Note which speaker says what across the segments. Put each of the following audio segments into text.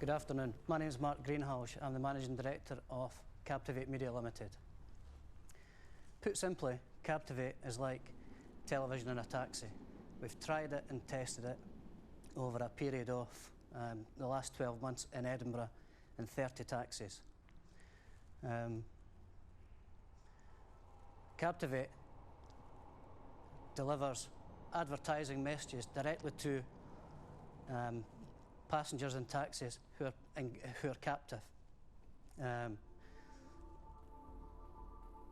Speaker 1: Good afternoon. My name is Mark Greenhalgh. I'm the Managing Director of Captivate Media Limited. Put simply, Captivate is like television in a taxi. We've tried it and tested it over a period of the last 12 months in Edinburgh in 30 taxis. Captivate delivers advertising messages directly to passengers in taxis who are captive.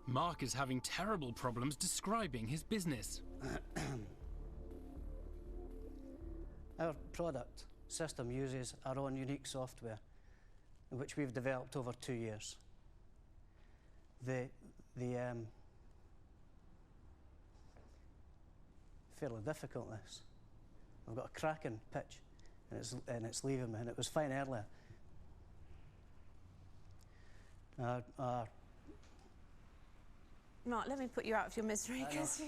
Speaker 2: Mark is having terrible problems describing his business.
Speaker 1: Our product system uses our own unique software, which we've developed over 2 years. Fairly difficult, this. I've got a cracking pitch, and it's leaving me, and it was fine earlier.
Speaker 3: Mark, let me put you out of your misery, because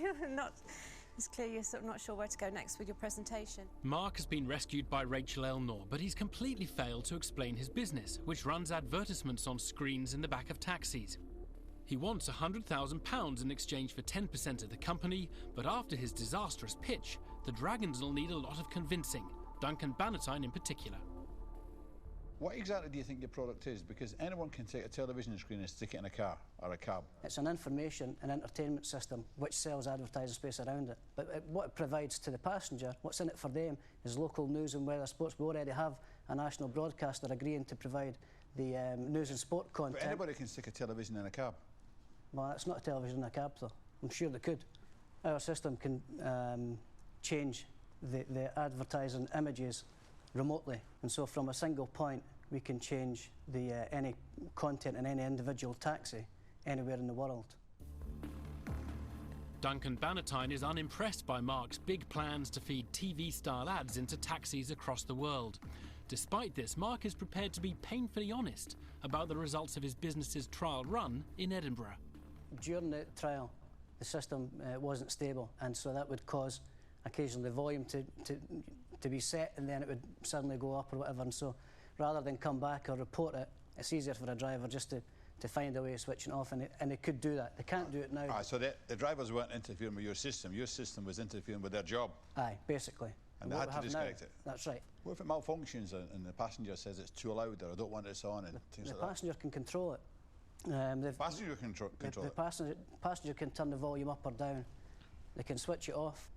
Speaker 3: it's clear you're sort of not sure where to go next with your presentation.
Speaker 2: Mark has been rescued by Rachel Elnor, but he's completely failed to explain his business, which runs advertisements on screens in the back of taxis. He wants £100,000 in exchange for 10% of the company, but after his disastrous pitch, the Dragons will need a lot of convincing, Duncan Bannatyne in particular.
Speaker 4: What exactly do you think your product is? Because anyone can take a television screen and stick it in a car or a cab. It's
Speaker 1: an information and entertainment system which sells advertising space around it. But what it provides to the passenger, what's in it for them, is local news and weather sports. We already have a national broadcaster agreeing to provide the news and sport content.
Speaker 4: But anybody can stick a television in a cab.
Speaker 1: Well, it's not a television in a cab, though. I'm sure they could. Our system can change the advertising images remotely, and so from a single point we can change any content in any individual taxi anywhere in the world.
Speaker 2: Duncan Bannatyne is unimpressed by Mark's big plans to feed TV-style ads into taxis across the world. Despite this, Mark is prepared to be painfully honest about the results of his business's trial run in Edinburgh.
Speaker 1: During the trial, the system wasn't stable, and so that would cause occasionally the volume to be set, and then it would suddenly go up or whatever. And so rather than come back or report it, it's easier for a driver just to find a way of switching off, and they could do that. They can't do it now.
Speaker 4: So the drivers weren't interfering with your system was interfering with their job?
Speaker 1: Aye, basically.
Speaker 4: And they had to disconnect it?
Speaker 1: That's right.
Speaker 4: What if it malfunctions and the passenger says it's too loud, or I don't want this on, and things like that?
Speaker 1: The passenger can control it.
Speaker 4: The passenger can control it?
Speaker 1: The passenger can turn the volume up or down. They can switch it off.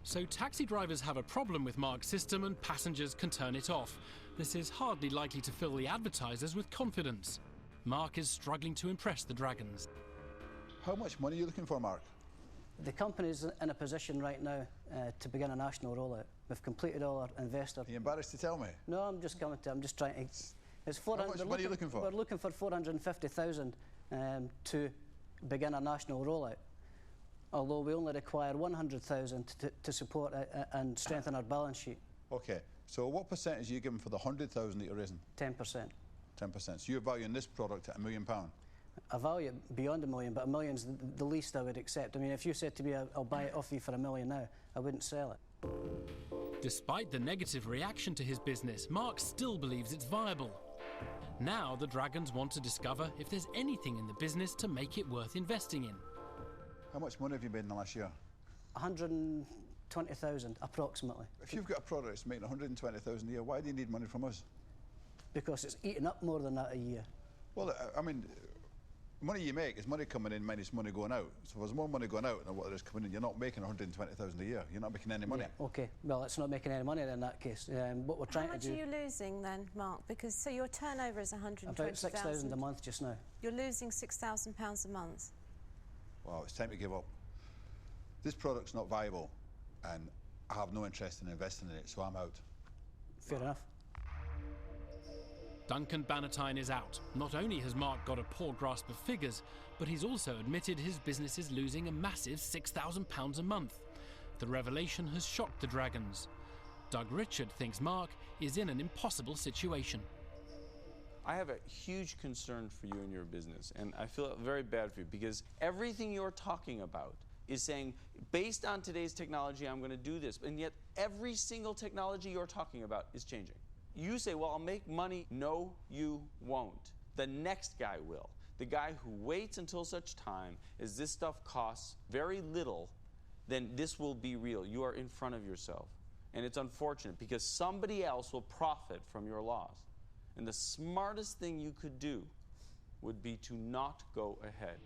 Speaker 2: So taxi drivers have a problem with Mark's system and passengers can turn it off. This is hardly likely to fill the advertisers with confidence. Mark is struggling to impress the Dragons.
Speaker 4: How much money are you looking for, Mark?
Speaker 1: The company's in a position right now to begin a national rollout. We've completed all our investor...
Speaker 4: Are you embarrassed to tell me?
Speaker 1: No, I'm just trying to... It's 400,
Speaker 4: how much money are you looking for?
Speaker 1: We're looking for 450,000 to begin a national rollout, although we only require 100,000 to support and strengthen our balance sheet.
Speaker 4: OK, so what percentage are you giving for the 100,000 that you're raising?
Speaker 1: 10%.
Speaker 4: 10%. So you're valuing this product at £1 million?
Speaker 1: I value it beyond £1 million, but £1 million's the least I would accept. I mean, if you said to me, I'll buy it off you for £1 million now, I wouldn't sell it.
Speaker 2: Despite the negative reaction to his business, Mark still believes it's viable. Now the Dragons want to discover if there's anything in the business to make it worth investing in.
Speaker 4: How much money have you made in the last year?
Speaker 1: 120,000, approximately.
Speaker 4: If you've got a product that's making 120,000 a year, why do you need money from us?
Speaker 1: Because it's eating up more than that a year.
Speaker 4: Well, I mean, money you make is money coming in minus money going out. So if there's more money going out than what there is coming in, you're not making 120,000 a year. You're not making any money.
Speaker 1: Yeah, OK. Well, it's not making any money in that case. What we're trying to do...
Speaker 3: How much are you losing then, Mark? Because so your turnover is 120,000.
Speaker 1: About 6,000 a month just now.
Speaker 3: You're losing £6,000 a month.
Speaker 4: Well, it's time to give up. This product's not viable, and I have no interest in investing in it, so I'm out.
Speaker 1: Fair enough.
Speaker 2: Duncan Bannatyne is out. Not only has Mark got a poor grasp of figures, but he's also admitted his business is losing a massive £6,000 a month. The revelation has shocked the Dragons. Doug Richard thinks Mark is in an impossible situation.
Speaker 5: I have a huge concern for you and your business, and I feel very bad for you, because everything you're talking about is saying, based on today's technology, I'm going to do this, and yet every single technology you're talking about is changing. you say, well, I'll make money. No, you won't. The next guy will. The guy who waits until such time as this stuff costs very little, then this will be real. You are in front of yourself. And it's unfortunate because somebody else will profit from your loss. And the smartest thing you could do would be to not go ahead.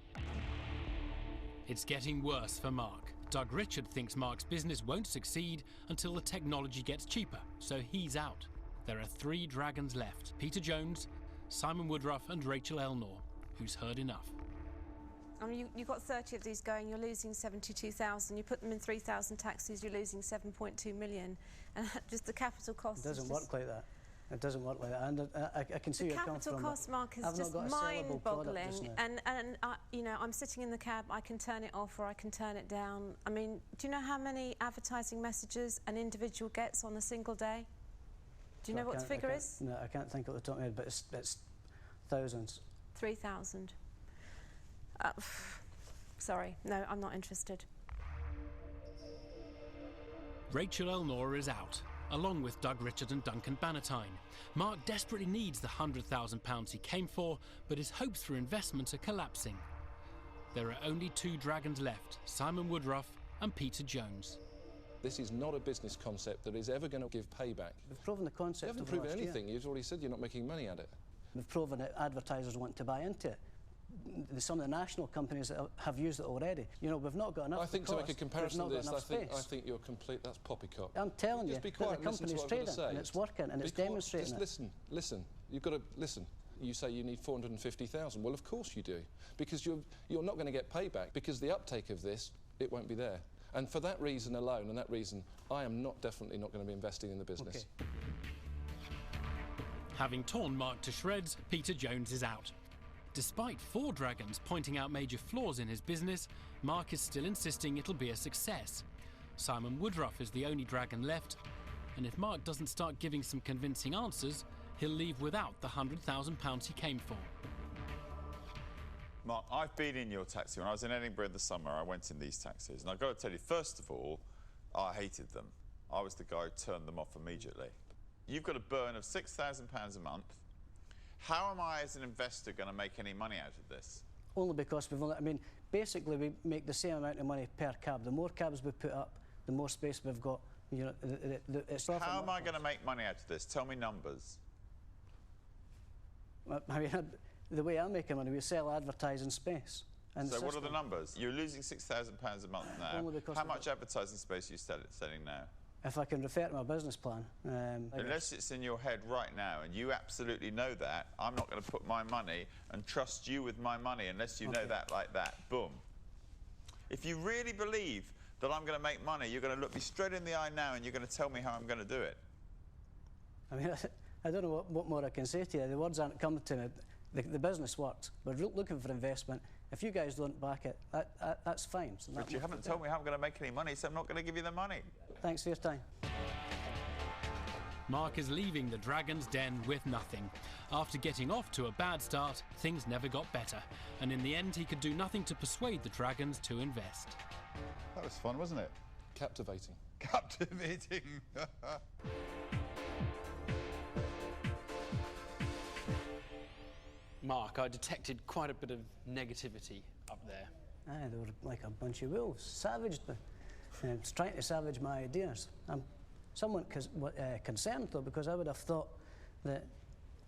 Speaker 2: It's getting worse for Mark. Doug Richard thinks Mark's business won't succeed until the technology gets cheaper, so he's out. There are 3 dragons left: Peter Jones, Simon Woodruff and Rachel Elnor, who's heard enough.
Speaker 3: I mean, you've got 30 of these going, you're losing 72,000. You put them in 3,000 taxis, you're losing 7.2 million. And just the capital cost.
Speaker 1: It doesn't work like that. It doesn't work like that. And I can see
Speaker 3: the
Speaker 1: where you're coming from.
Speaker 3: capital cost, Mark, is
Speaker 1: I've
Speaker 3: just
Speaker 1: not got a sellable product
Speaker 3: mind-boggling.
Speaker 1: just now.
Speaker 3: And you know, I'm sitting in the cab, I can turn it off or I can turn it down. I mean, do you know how many advertising messages an individual gets on a single day? Do you know what the figure is?
Speaker 1: No, I can't think of the top of my head, but it's thousands.
Speaker 3: 3,000. Sorry, no, I'm not interested.
Speaker 2: Rachel Elnor is out, along with Doug Richard and Duncan Bannatyne. Mark desperately needs the £100,000 he came for, but his hopes for investment are collapsing. There are only 2 dragons left, Simon Woodruff and Peter Jones.
Speaker 6: This is not a business concept that is ever going to give payback.
Speaker 1: We've proven the concept.
Speaker 6: You haven't proven anything. You've already said you're not making money at it.
Speaker 1: We've proven that advertisers want to buy into it. Some of the national companies that have used it already. You know, we've not got enough.
Speaker 6: I think to make a comparison to this, I
Speaker 1: space.
Speaker 6: think you're complete. That's poppycock.
Speaker 1: I'm telling you,
Speaker 6: just be
Speaker 1: that
Speaker 6: quiet
Speaker 1: the company's trading and it's working and it's demonstrating
Speaker 6: Just listen, listen. You've got to listen. You say you need 450,000. Well, of course you do, because you're not going to get payback because the uptake of this, it won't be there. And for that reason alone, and that reason, I am definitely not going to be investing in the business.
Speaker 1: Okay.
Speaker 2: Having torn Mark to shreds, Peter Jones is out. Despite 4 dragons pointing out major flaws in his business, Mark is still insisting it'll be a success. Simon Woodruff is the only dragon left, and if Mark doesn't start giving some convincing answers, he'll leave without the £100,000 he came for.
Speaker 7: Mark, I've been in your taxi. When I was in Edinburgh in the summer, I went in these taxis. And I've got to tell you, first of all, I hated them. I was the guy who turned them off immediately. You've got a burn of £6,000 a month. How am I, as an investor, going to make any money out of this?
Speaker 1: Only because basically we make the same amount of money per cab. The more cabs we put up, the more space we've got. You know, it's
Speaker 7: How am I going to make money out of this? Tell me numbers.
Speaker 1: I mean, the way I'm making money, we sell advertising space. And
Speaker 7: so what are the numbers? You're losing £6,000 a month now.
Speaker 1: Only because
Speaker 7: how much advertising space are you selling now?
Speaker 1: If I can refer to my business plan.
Speaker 7: Unless it's in your head right now and you absolutely know that, I'm not going to put my money and trust you with my money unless you know that like that. Boom. If you really believe that I'm going to make money, you're going to look me straight in the eye now and you're going to tell me how I'm going to do it.
Speaker 1: I mean, I don't know what more I can say to you. The words aren't coming to me. The business works. We're looking for investment. If you guys don't back it, that's fine. So
Speaker 7: but you haven't told me how I'm going to make any money, so I'm not going to give you the money.
Speaker 1: Thanks for your time.
Speaker 2: Mark is leaving the Dragon's Den with nothing. After getting off to a bad start, things never got better. And in the end, he could do nothing to persuade the Dragons to invest.
Speaker 4: That was fun, wasn't it?
Speaker 6: Captivating.
Speaker 4: Captivating.
Speaker 8: Mark, I detected quite a bit of negativity up there.
Speaker 1: Aye, they were like a bunch of wolves, savaged me. It's trying to savage my ideas. I'm somewhat concerned, though, because I would have thought that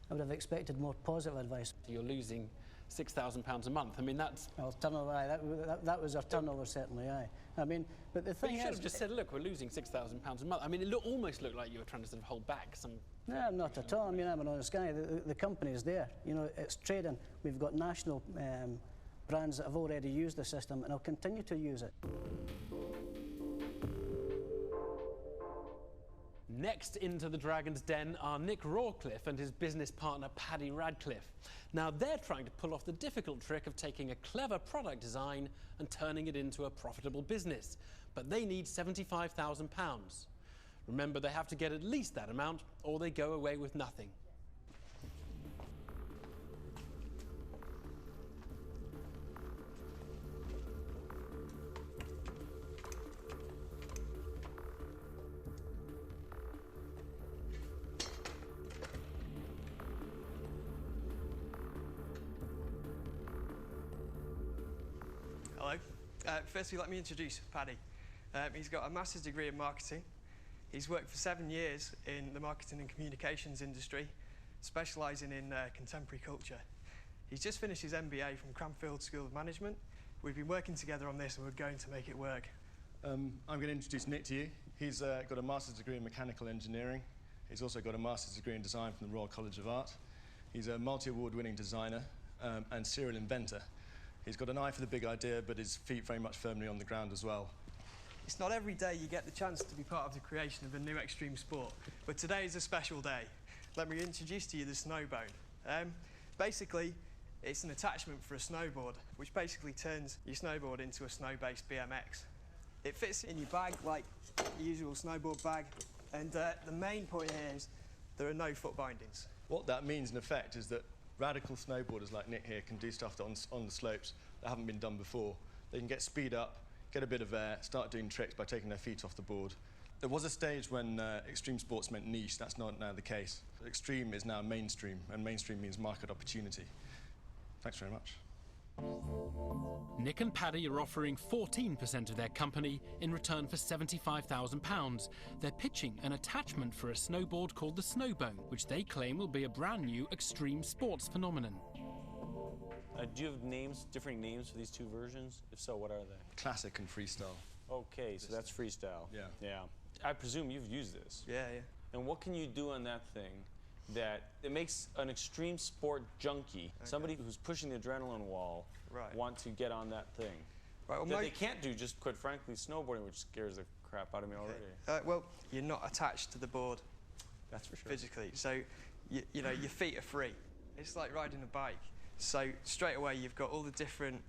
Speaker 1: I would have expected more positive advice.
Speaker 8: You're losing £6,000 a month. I mean, that's...
Speaker 1: Well, turnover, aye, that was our turnover, certainly, aye. I mean, but the thing
Speaker 8: you
Speaker 1: is...
Speaker 8: should have just said, look, we're losing £6,000 a month. I mean, it almost looked like you were trying to sort of hold back some...
Speaker 1: No, not at all. I mean, I'm an honest guy. The company is there. You know, it's trading. We've got national brands that have already used the system, and I'll continue to use it.
Speaker 8: Next into the Dragon's Den are Nick Rawcliffe and his business partner Paddy Radcliffe. Now they're trying to pull off the difficult trick of taking a clever product design and turning it into a profitable business. But they need £75,000. Remember, they have to get at least that amount or they go away with nothing.
Speaker 9: Hello. Firstly, let me introduce Paddy. He's got a master's degree in marketing. He's worked for 7 years in the marketing and communications industry, specialising in contemporary culture. He's just finished his MBA from Cranfield School of Management. We've been working together on this and we're going to make it work.
Speaker 10: I'm going to introduce Nick to you. He's got a master's degree in mechanical engineering. He's also got a master's degree in design from the Royal College of Art. He's a multi-award-winning designer and serial inventor. He's got an eye for the big idea, but his feet very much firmly on the ground as well.
Speaker 9: It's not every day you get the chance to be part of the creation of a new extreme sport, but today is a special day. Let me introduce to you the Snowbone. Basically, it's an attachment for a snowboard, which basically turns your snowboard into a snow-based BMX. It fits in your bag like your usual snowboard bag, and the main point here is there are no foot bindings.
Speaker 10: What that means, in effect, is that radical snowboarders like Nick here can do stuff on the slopes that haven't been done before. They can get speed up, get a bit of air, start doing tricks by taking their feet off the board. There was a stage when extreme sports meant niche. That's not now the case. Extreme is now mainstream, and mainstream means market opportunity. Thanks very much.
Speaker 2: Nick and Paddy are offering 14% of their company in return for £75,000. They're pitching an attachment for a snowboard called the Snowbone, which they claim will be a brand new extreme sports phenomenon.
Speaker 5: Do you have names, different names for these two versions? If so, what are they?
Speaker 10: Classic and freestyle.
Speaker 5: Okay, so that's freestyle.
Speaker 10: Yeah.
Speaker 5: Yeah. I presume you've used this.
Speaker 9: Yeah.
Speaker 5: And what can you do on that thing that it makes an extreme sport junkie, somebody who's pushing the adrenaline wall, want to get on that thing?
Speaker 9: Right, well,
Speaker 5: that they can't do, just quite frankly, snowboarding, which scares the crap out of me already.
Speaker 9: Well, you're not attached to the board.
Speaker 5: That's for sure.
Speaker 9: Physically, so you know your feet are free. It's like riding a bike. So straight away you've got all the different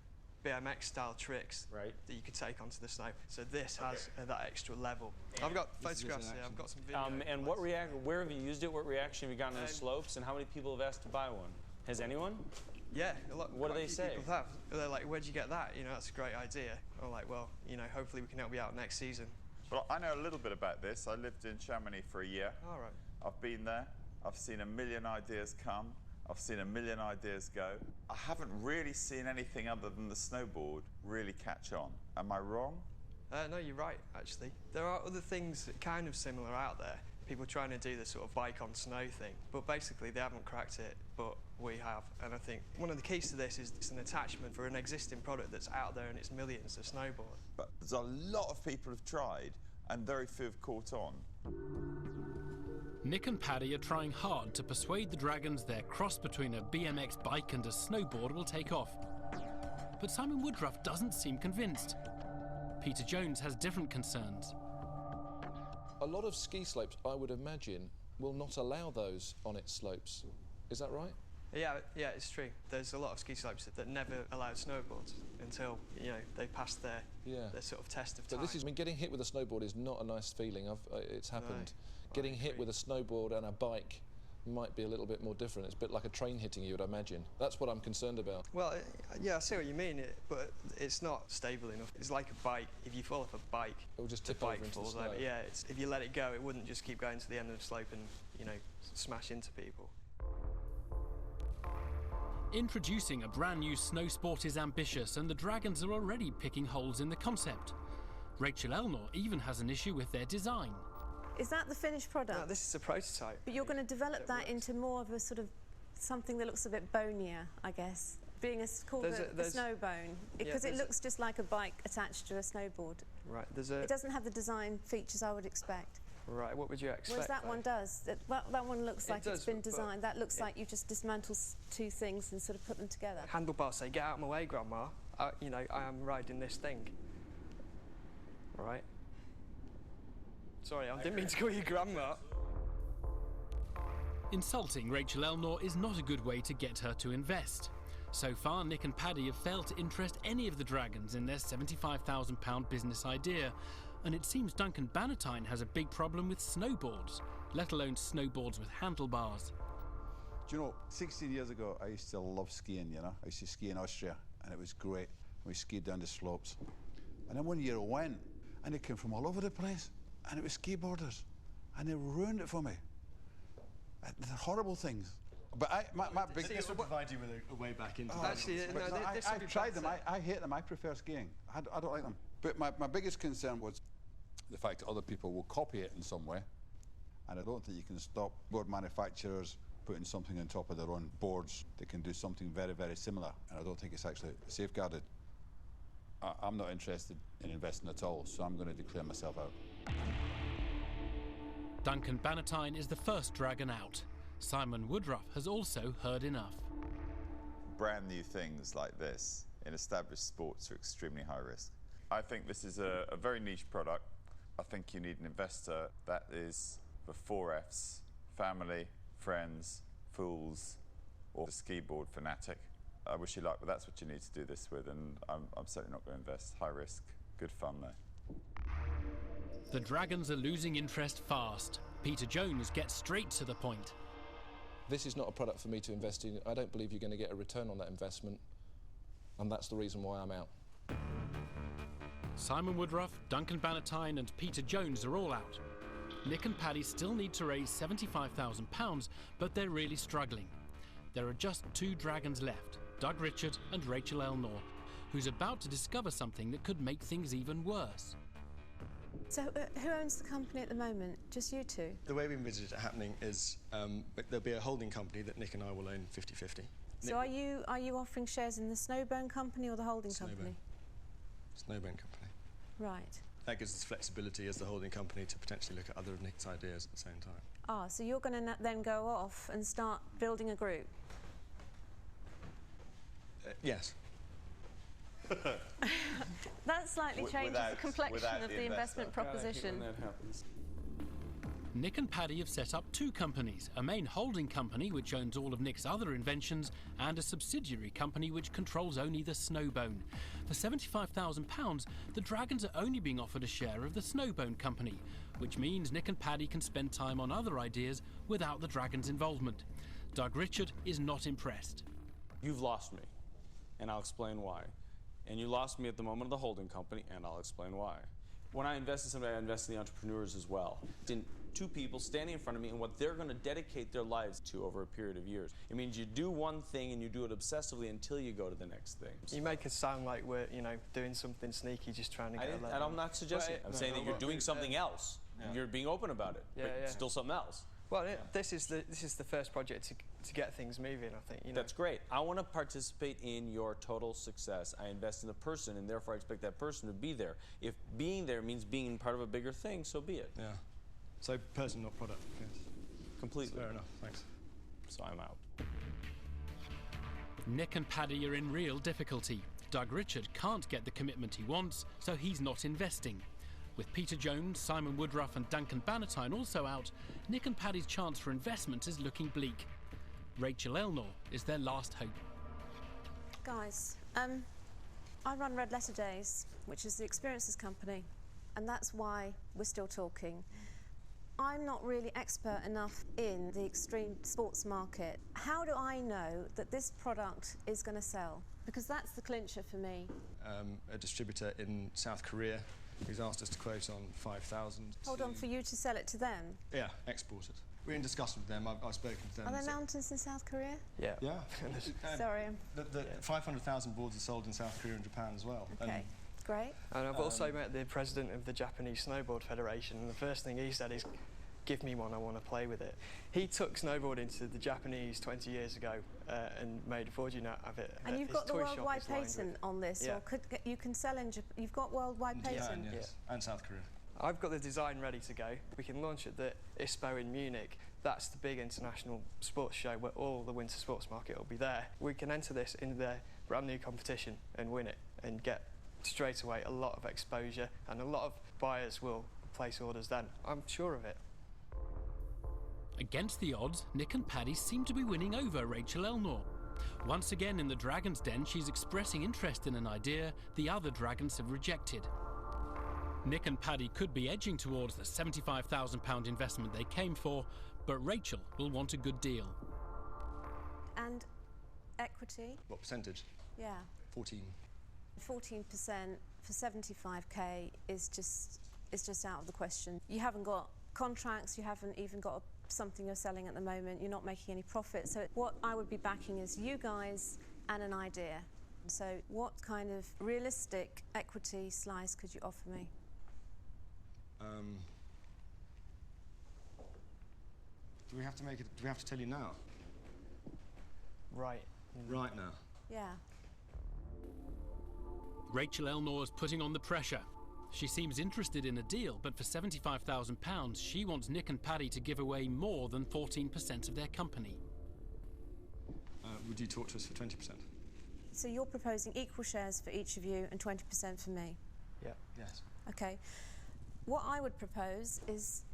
Speaker 9: BMX style tricks that you could take onto the snow. So this has that extra level. I've got photographs here. I've got some video.
Speaker 5: And where have you used it? What reaction have you gotten on the slopes? And how many people have asked to buy one? Has anyone?
Speaker 9: Yeah, a lot.
Speaker 5: What do they say?
Speaker 9: People have. They're like, "Where'd you get that? You know, that's a great idea." I'm like, "Well, you know, hopefully we can help you out next season."
Speaker 7: Well, I know a little bit about this. I lived in Chamonix for a year.
Speaker 9: All right.
Speaker 7: I've been there. I've seen a million ideas come. I've seen a million ideas go. I haven't really seen anything other than the snowboard really catch on. Am I wrong?
Speaker 9: No, you're right, actually. There are other things that kind of similar out there. People trying to do the sort of bike on snow thing, but basically they haven't cracked it, but we have. And I think one of the keys to this is it's an attachment for an existing product that's out there and it's millions to snowboard.
Speaker 7: But there's a lot of people who've tried and very few have caught on.
Speaker 2: Nick and Paddy are trying hard to persuade the Dragons their cross between a BMX bike and a snowboard will take off. But Simon Woodruff doesn't seem convinced. Peter Jones has different concerns.
Speaker 6: A lot of ski slopes, I would imagine, will not allow those on its slopes. Is that right?
Speaker 9: Yeah, it's true. There's a lot of ski slopes that never allowed snowboards until, you know, they passed their sort of test of time.
Speaker 6: But this is, I mean, getting hit with a snowboard is not a nice feeling. It's happened. Getting hit with a snowboard and a bike might be a little bit more different. It's a bit like a train hitting you, I'd imagine. That's what I'm concerned about.
Speaker 9: Well, yeah, I see what you mean, but it's not stable enough. It's like a bike. If you fall off a bike,
Speaker 6: it will just tip over into the snow.
Speaker 9: Over. Yeah, if you let it go, it wouldn't just keep going to the end of the slope and, you know, smash into people.
Speaker 2: Introducing a brand new snow sport is ambitious, and the Dragons are already picking holes in the concept. Rachel Elnor even has an issue with their design.
Speaker 3: Is that the finished product?
Speaker 9: No, this is a prototype.
Speaker 3: But you're going to develop that into more of a sort of something that looks a bit bonier, I guess, being called a snow bone, because it looks just like a bike attached to a snowboard.
Speaker 9: Right.
Speaker 3: It doesn't have the design features I would expect.
Speaker 9: Right. What would you expect?
Speaker 3: Whereas that one does. That one looks like it's been designed. That looks like you just dismantle two things and sort of put them together.
Speaker 9: Handlebars say, "Get out of my way, Grandma. You know, I am riding this thing." Right. Sorry, I didn't mean to call you Grandma.
Speaker 2: Insulting Rachel Elnor is not a good way to get her to invest. So far, Nick and Paddy have failed to interest any of the Dragons in their £75,000 business idea, and it seems Duncan Bannatyne has a big problem with snowboards, let alone snowboards with handlebars.
Speaker 4: Do you know, 16 years ago, I used to love skiing, you know. I used to ski in Austria, and it was great. We skied down the slopes. And then one year I went, and they came from all over the place. And it was ski boarders, and they ruined it for me. They're horrible things. But my big...
Speaker 10: This will provide you with a way back into
Speaker 9: Actually, no, this would be
Speaker 4: I've tried them.
Speaker 9: better.
Speaker 4: I hate them. I prefer skiing. I don't like them. But my biggest concern was the fact that other people will copy it in some way. And I don't think you can stop board manufacturers putting something on top of their own boards that can do something very, very similar. And I don't think it's actually safeguarded. I'm not interested in investing at all, so I'm going to declare myself out.
Speaker 2: Duncan Bannatyne is the first dragon out. Simon Woodruff has also heard enough.
Speaker 7: Brand new things like this in established sports are extremely high risk. I think this is a very niche product. I think you need an investor that is the 4 Fs: family, friends, fools, or the ski board fanatic. I wish you luck, but that's what you need to do this with, and I'm certainly not going to invest. High risk, good fun though.
Speaker 2: The Dragons are losing interest fast. Peter Jones gets straight to the point.
Speaker 6: This is not a product for me to invest in. I don't believe you're going to get a return on that investment, and that's the reason why I'm out.
Speaker 2: Simon Woodruff, Duncan Bannatyne and Peter Jones are all out. Nick and Paddy still need to raise £75,000, but they're really struggling. There are just 2 dragons left, Doug Richard and Rachel Elnor, who's about to discover something that could make things even worse.
Speaker 3: So who owns the company at the moment? Just you two?
Speaker 10: The way we envisage it happening is there'll be a holding company that Nick and I will own 50-50.
Speaker 3: So are you offering shares in the Snowbone company or the holding company?
Speaker 10: Snowbone company.
Speaker 3: Right.
Speaker 10: That gives us flexibility as the holding company to potentially look at other of Nick's ideas at the same time.
Speaker 3: Ah, so you're going to then go off and start building a group?
Speaker 10: Yes.
Speaker 3: That slightly changes the complexion of the investment proposition.
Speaker 5: When that happens.
Speaker 2: Nick and Paddy have set up 2 companies, a main holding company which owns all of Nick's other inventions and a subsidiary company which controls only the Snowbone. For £75,000, the Dragons are only being offered a share of the Snowbone company, which means Nick and Paddy can spend time on other ideas without the Dragons' involvement. Doug Richard is not impressed.
Speaker 5: You've lost me, and I'll explain why. And you lost me at the moment of the holding company, and I'll explain why. When I invest in somebody, I invest in the entrepreneurs as well. In 2 people standing in front of me and what they're going to dedicate their lives to over a period of years. It means you do one thing and you do it obsessively until you go to the next thing.
Speaker 9: You make us sound like we're, doing something sneaky, just trying to get a level.
Speaker 5: I'm not suggesting it. I'm saying that you're doing something else. Yeah. You're being open about it, but still something else.
Speaker 9: Well, this is the first project to get things moving, I think.
Speaker 5: That's great. I want to participate in your total success. I invest in the person, and therefore I expect that person to be there. If being there means being part of a bigger thing, so be it.
Speaker 10: Yeah. So person, not product. Yes.
Speaker 5: Completely.
Speaker 10: Fair enough. Thanks.
Speaker 5: So I'm out.
Speaker 2: Nick and Paddy are in real difficulty. Doug Richard can't get the commitment he wants, so he's not investing. With Peter Jones, Simon Woodruff and Duncan Bannatyne also out, Nick and Paddy's chance for investment is looking bleak. Rachel Elnor is their last hope.
Speaker 3: Guys, I run Red Letter Days, which is the experiences company, and that's why we're still talking. I'm not really expert enough in the extreme sports market. How do I know that this product is going to sell? Because that's the clincher for me.
Speaker 10: A distributor in South Korea who's asked us to quote on 5,000.
Speaker 3: Hold on, for you to sell it to them?
Speaker 10: Yeah, export it. We're in discussion with them. I've spoken to them.
Speaker 3: Are there mountains in South Korea?
Speaker 9: Yeah.
Speaker 10: Yeah.
Speaker 3: Sorry.
Speaker 10: The 500,000 boards are sold in South Korea and Japan as well.
Speaker 3: Okay, great.
Speaker 9: And I've also met the president of the Japanese Snowboard Federation, and the first thing he said is, give me one, I want to play with it. He took snowboarding to the Japanese 20 years ago and made a fortune out of it.
Speaker 3: And you've got the worldwide patent on this,
Speaker 10: yeah.
Speaker 3: or you can sell in Japan. You've got worldwide patent?
Speaker 10: Yes. And South Korea.
Speaker 9: I've got the design ready to go. We can launch at the ISPO in Munich. That's the big international sports show where all the winter sports market will be there. We can enter this into their brand new competition and win it and get straight away a lot of exposure, and a lot of buyers will place orders then. I'm sure of it.
Speaker 2: Against the odds, Nick and Paddy seem to be winning over Rachel Elnor. Once again in the Dragon's Den, she's expressing interest in an idea the other Dragons have rejected. Nick and Paddy could be edging towards the £75,000 investment they came for, but Rachel will want a good deal.
Speaker 3: And equity?
Speaker 10: What percentage?
Speaker 3: Yeah.
Speaker 10: 14.
Speaker 3: 14% for 75k is just out of the question. You haven't got contracts, you haven't even got something you're selling at the moment. You're not making any profit. So what I would be backing is you guys and an idea. So what kind of realistic equity slice could you offer me?
Speaker 10: Do we have to make it? Do we have to tell you now?
Speaker 9: Right.
Speaker 10: Right now.
Speaker 3: Yeah.
Speaker 2: Rachel Elnor's putting on the pressure. She seems interested in a deal, but for £75,000, she wants Nick and Paddy to give away more than 14% of their company.
Speaker 10: Would you talk to us for 20%?
Speaker 3: So you're proposing equal shares for each of you and 20% for me?
Speaker 9: Yeah.
Speaker 10: Yes.
Speaker 3: Okay. What I would propose is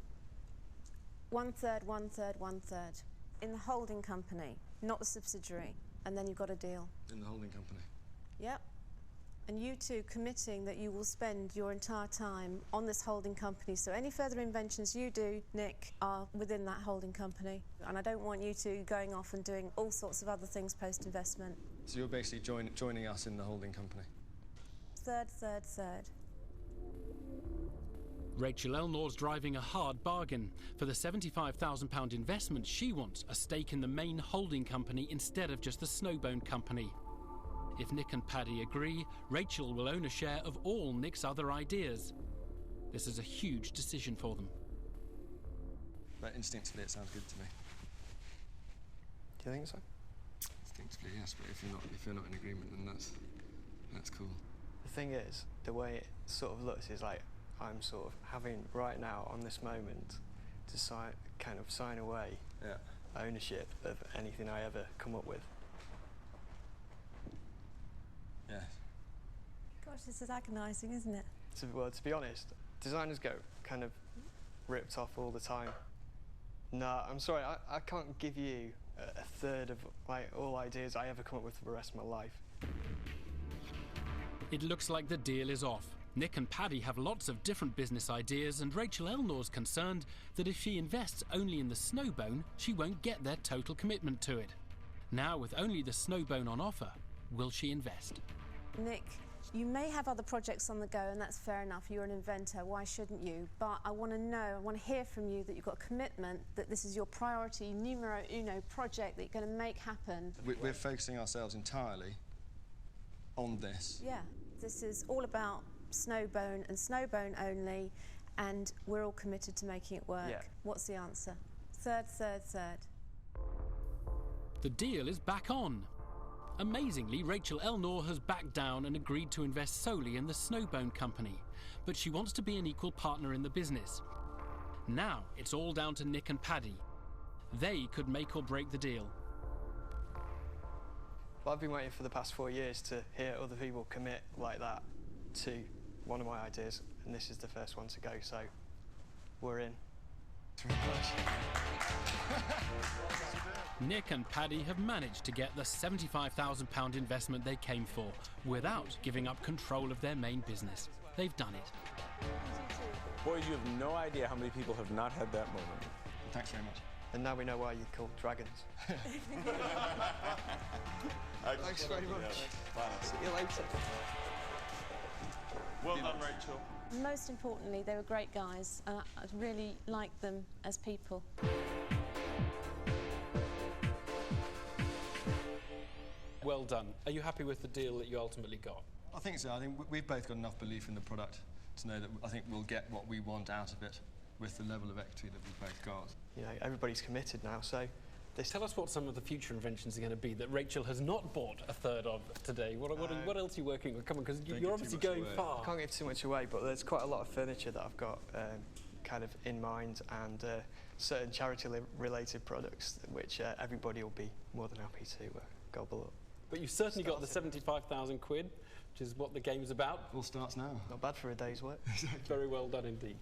Speaker 3: 1/3, 1/3, 1/3 in the holding company, not the subsidiary, and then you've got a deal.
Speaker 10: In the holding company.
Speaker 3: Yep. And you two committing that you will spend your entire time on this holding company. So any further inventions you do, Nick, are within that holding company. And I don't want you two going off and doing all sorts of other things post-investment.
Speaker 10: So you're basically joining us in the holding company.
Speaker 3: 1/3, 1/3, 1/3.
Speaker 2: Rachel Elnor's driving a hard bargain. For the £75,000 investment, she wants a stake in the main holding company instead of just the Snowbone company. If Nick and Paddy agree, Rachel will own a share of all Nick's other ideas. This is a huge decision for them.
Speaker 10: But instinctively, it sounds good to me.
Speaker 9: Do you think so?
Speaker 10: Instinctively, yes. But if you're not in agreement, then that's cool.
Speaker 9: The thing is, the way it sort of looks is like I'm sort of having right now on this moment to sign away ownership of anything I ever come up with.
Speaker 10: Yeah.
Speaker 3: Gosh, this is agonising, isn't it?
Speaker 9: Well, to be honest, designers get kind of ripped off all the time. No, I'm sorry, I can't give you a third of like all ideas I ever come up with for the rest of my life.
Speaker 2: It looks like the deal is off. Nick and Paddy have lots of different business ideas, and Rachel Elnor's concerned that if she invests only in the Snowbone, she won't get their total commitment to it. Now, with only the Snowbone on offer, will she invest?
Speaker 3: Nick, you may have other projects on the go, and that's fair enough. You're an inventor, why shouldn't you? But I want to know, I want to hear from you that you've got a commitment, that this is your priority, numero uno project that you're going to make happen.
Speaker 10: We're focusing ourselves entirely on this.
Speaker 3: Yeah, this is all about Snowbone and Snowbone only, and we're all committed to making it work.
Speaker 9: Yeah.
Speaker 3: What's the answer? 1/3, 1/3, 1/3.
Speaker 2: The deal is back on. Amazingly, Rachel Elnor has backed down and agreed to invest solely in the Snowbone company, but she wants to be an equal partner in the business. Now it's all down to Nick and Paddy. They could make or break the deal.
Speaker 9: Well, I've been waiting for the past 4 years to hear other people commit like that to one of my ideas, and this is the first one to go, so we're in.
Speaker 2: Nick and Paddy have managed to get the £75,000 investment they came for without giving up control of their main business. They've done it.
Speaker 5: Boys, you have no idea how many people have not had that moment.
Speaker 10: Thanks very much.
Speaker 9: And now we know why you're called dragons. Thanks very much. See you later.
Speaker 7: Well done, Rachel.
Speaker 3: Most importantly, they were great guys. I really liked them as people.
Speaker 8: Well done. Are you happy with the deal that you ultimately got?
Speaker 10: I think so. I think we've both got enough belief in the product to know that I think we'll get what we want out of it with the level of equity that we've both got.
Speaker 9: You know, everybody's committed now, so this...
Speaker 8: Tell us what some of the future inventions are going to be that Rachel has not bought a third of today. What else are you working on? Come on, because you're obviously going far.
Speaker 9: I can't give too much away, but there's quite a lot of furniture that I've got kind of in mind, and certain charity-related products which everybody will be more than happy to gobble up.
Speaker 8: But you've certainly got the 75,000 quid, which is what the game's about.
Speaker 10: All starts now.
Speaker 9: Not bad for a day's work.
Speaker 8: Very well done indeed.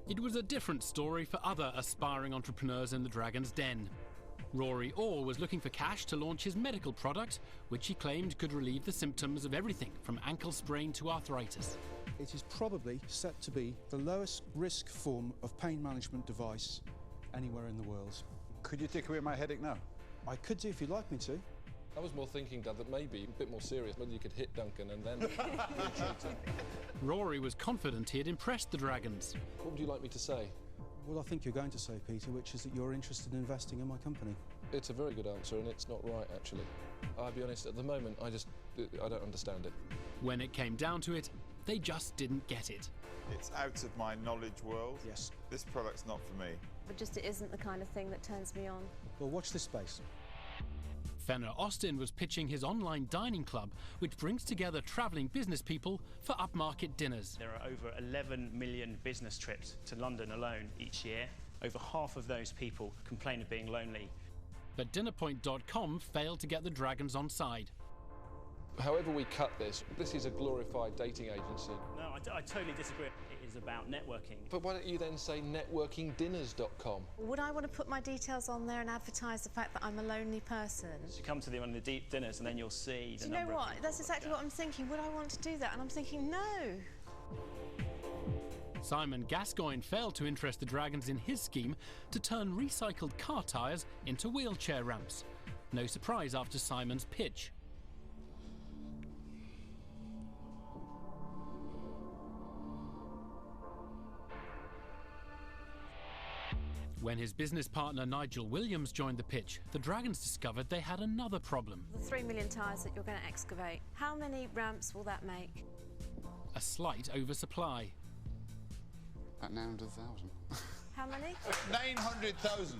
Speaker 2: It was a different story for other aspiring entrepreneurs in the Dragon's Den. Rory Orr was looking for cash to launch his medical product, which he claimed could relieve the symptoms of everything from ankle sprain to arthritis.
Speaker 11: It is probably set to be the lowest risk form of pain management device anywhere in the world.
Speaker 4: Could you take away my headache now?
Speaker 11: I could do if you'd like me to.
Speaker 6: I was more thinking, Dad, that maybe a bit more serious, whether you could hit Duncan and then retreat him.
Speaker 2: Rory was confident he had impressed the Dragons.
Speaker 6: What would you like me to say?
Speaker 11: Well, I think you're going to say, Peter, which is that you're interested in investing in my company.
Speaker 6: It's a very good answer, and it's not right, actually. I'll be honest, at the moment, I don't understand it.
Speaker 2: When it came down to it, they just didn't get it.
Speaker 7: It's out of my knowledge world.
Speaker 11: Yes.
Speaker 7: This product's not for me.
Speaker 3: But just it isn't the kind of thing that turns me on.
Speaker 11: Well, watch this space.
Speaker 2: Fenner Austin was pitching his online dining club, which brings together travelling business people for upmarket dinners.
Speaker 12: There are over 11 million business trips to London alone each year. Over half of those people complain of being lonely.
Speaker 2: But dinnerpoint.com failed to get the Dragons on side.
Speaker 6: However we cut this is a glorified dating agency.
Speaker 12: No, I totally disagree. It is about networking.
Speaker 6: But why don't you then say networkingdinners.com?
Speaker 3: Would I want to put my details on there and advertise the fact that I'm a lonely person?
Speaker 12: You come to one of the deep dinners and then you'll see the
Speaker 3: Do you know
Speaker 12: number of
Speaker 3: what?
Speaker 12: people.
Speaker 3: That's exactly what I'm thinking. Would I want to do that? And I'm thinking, no.
Speaker 2: Simon Gascoigne failed to interest the Dragons in his scheme to turn recycled car tyres into wheelchair ramps. No surprise after Simon's pitch. When his business partner Nigel Williams joined the pitch, the Dragons discovered they had another problem.
Speaker 3: The 3 million tyres that you're going to excavate, how many ramps will that make?
Speaker 2: A slight oversupply.
Speaker 13: At 900,000.
Speaker 3: How many?
Speaker 4: 900,000.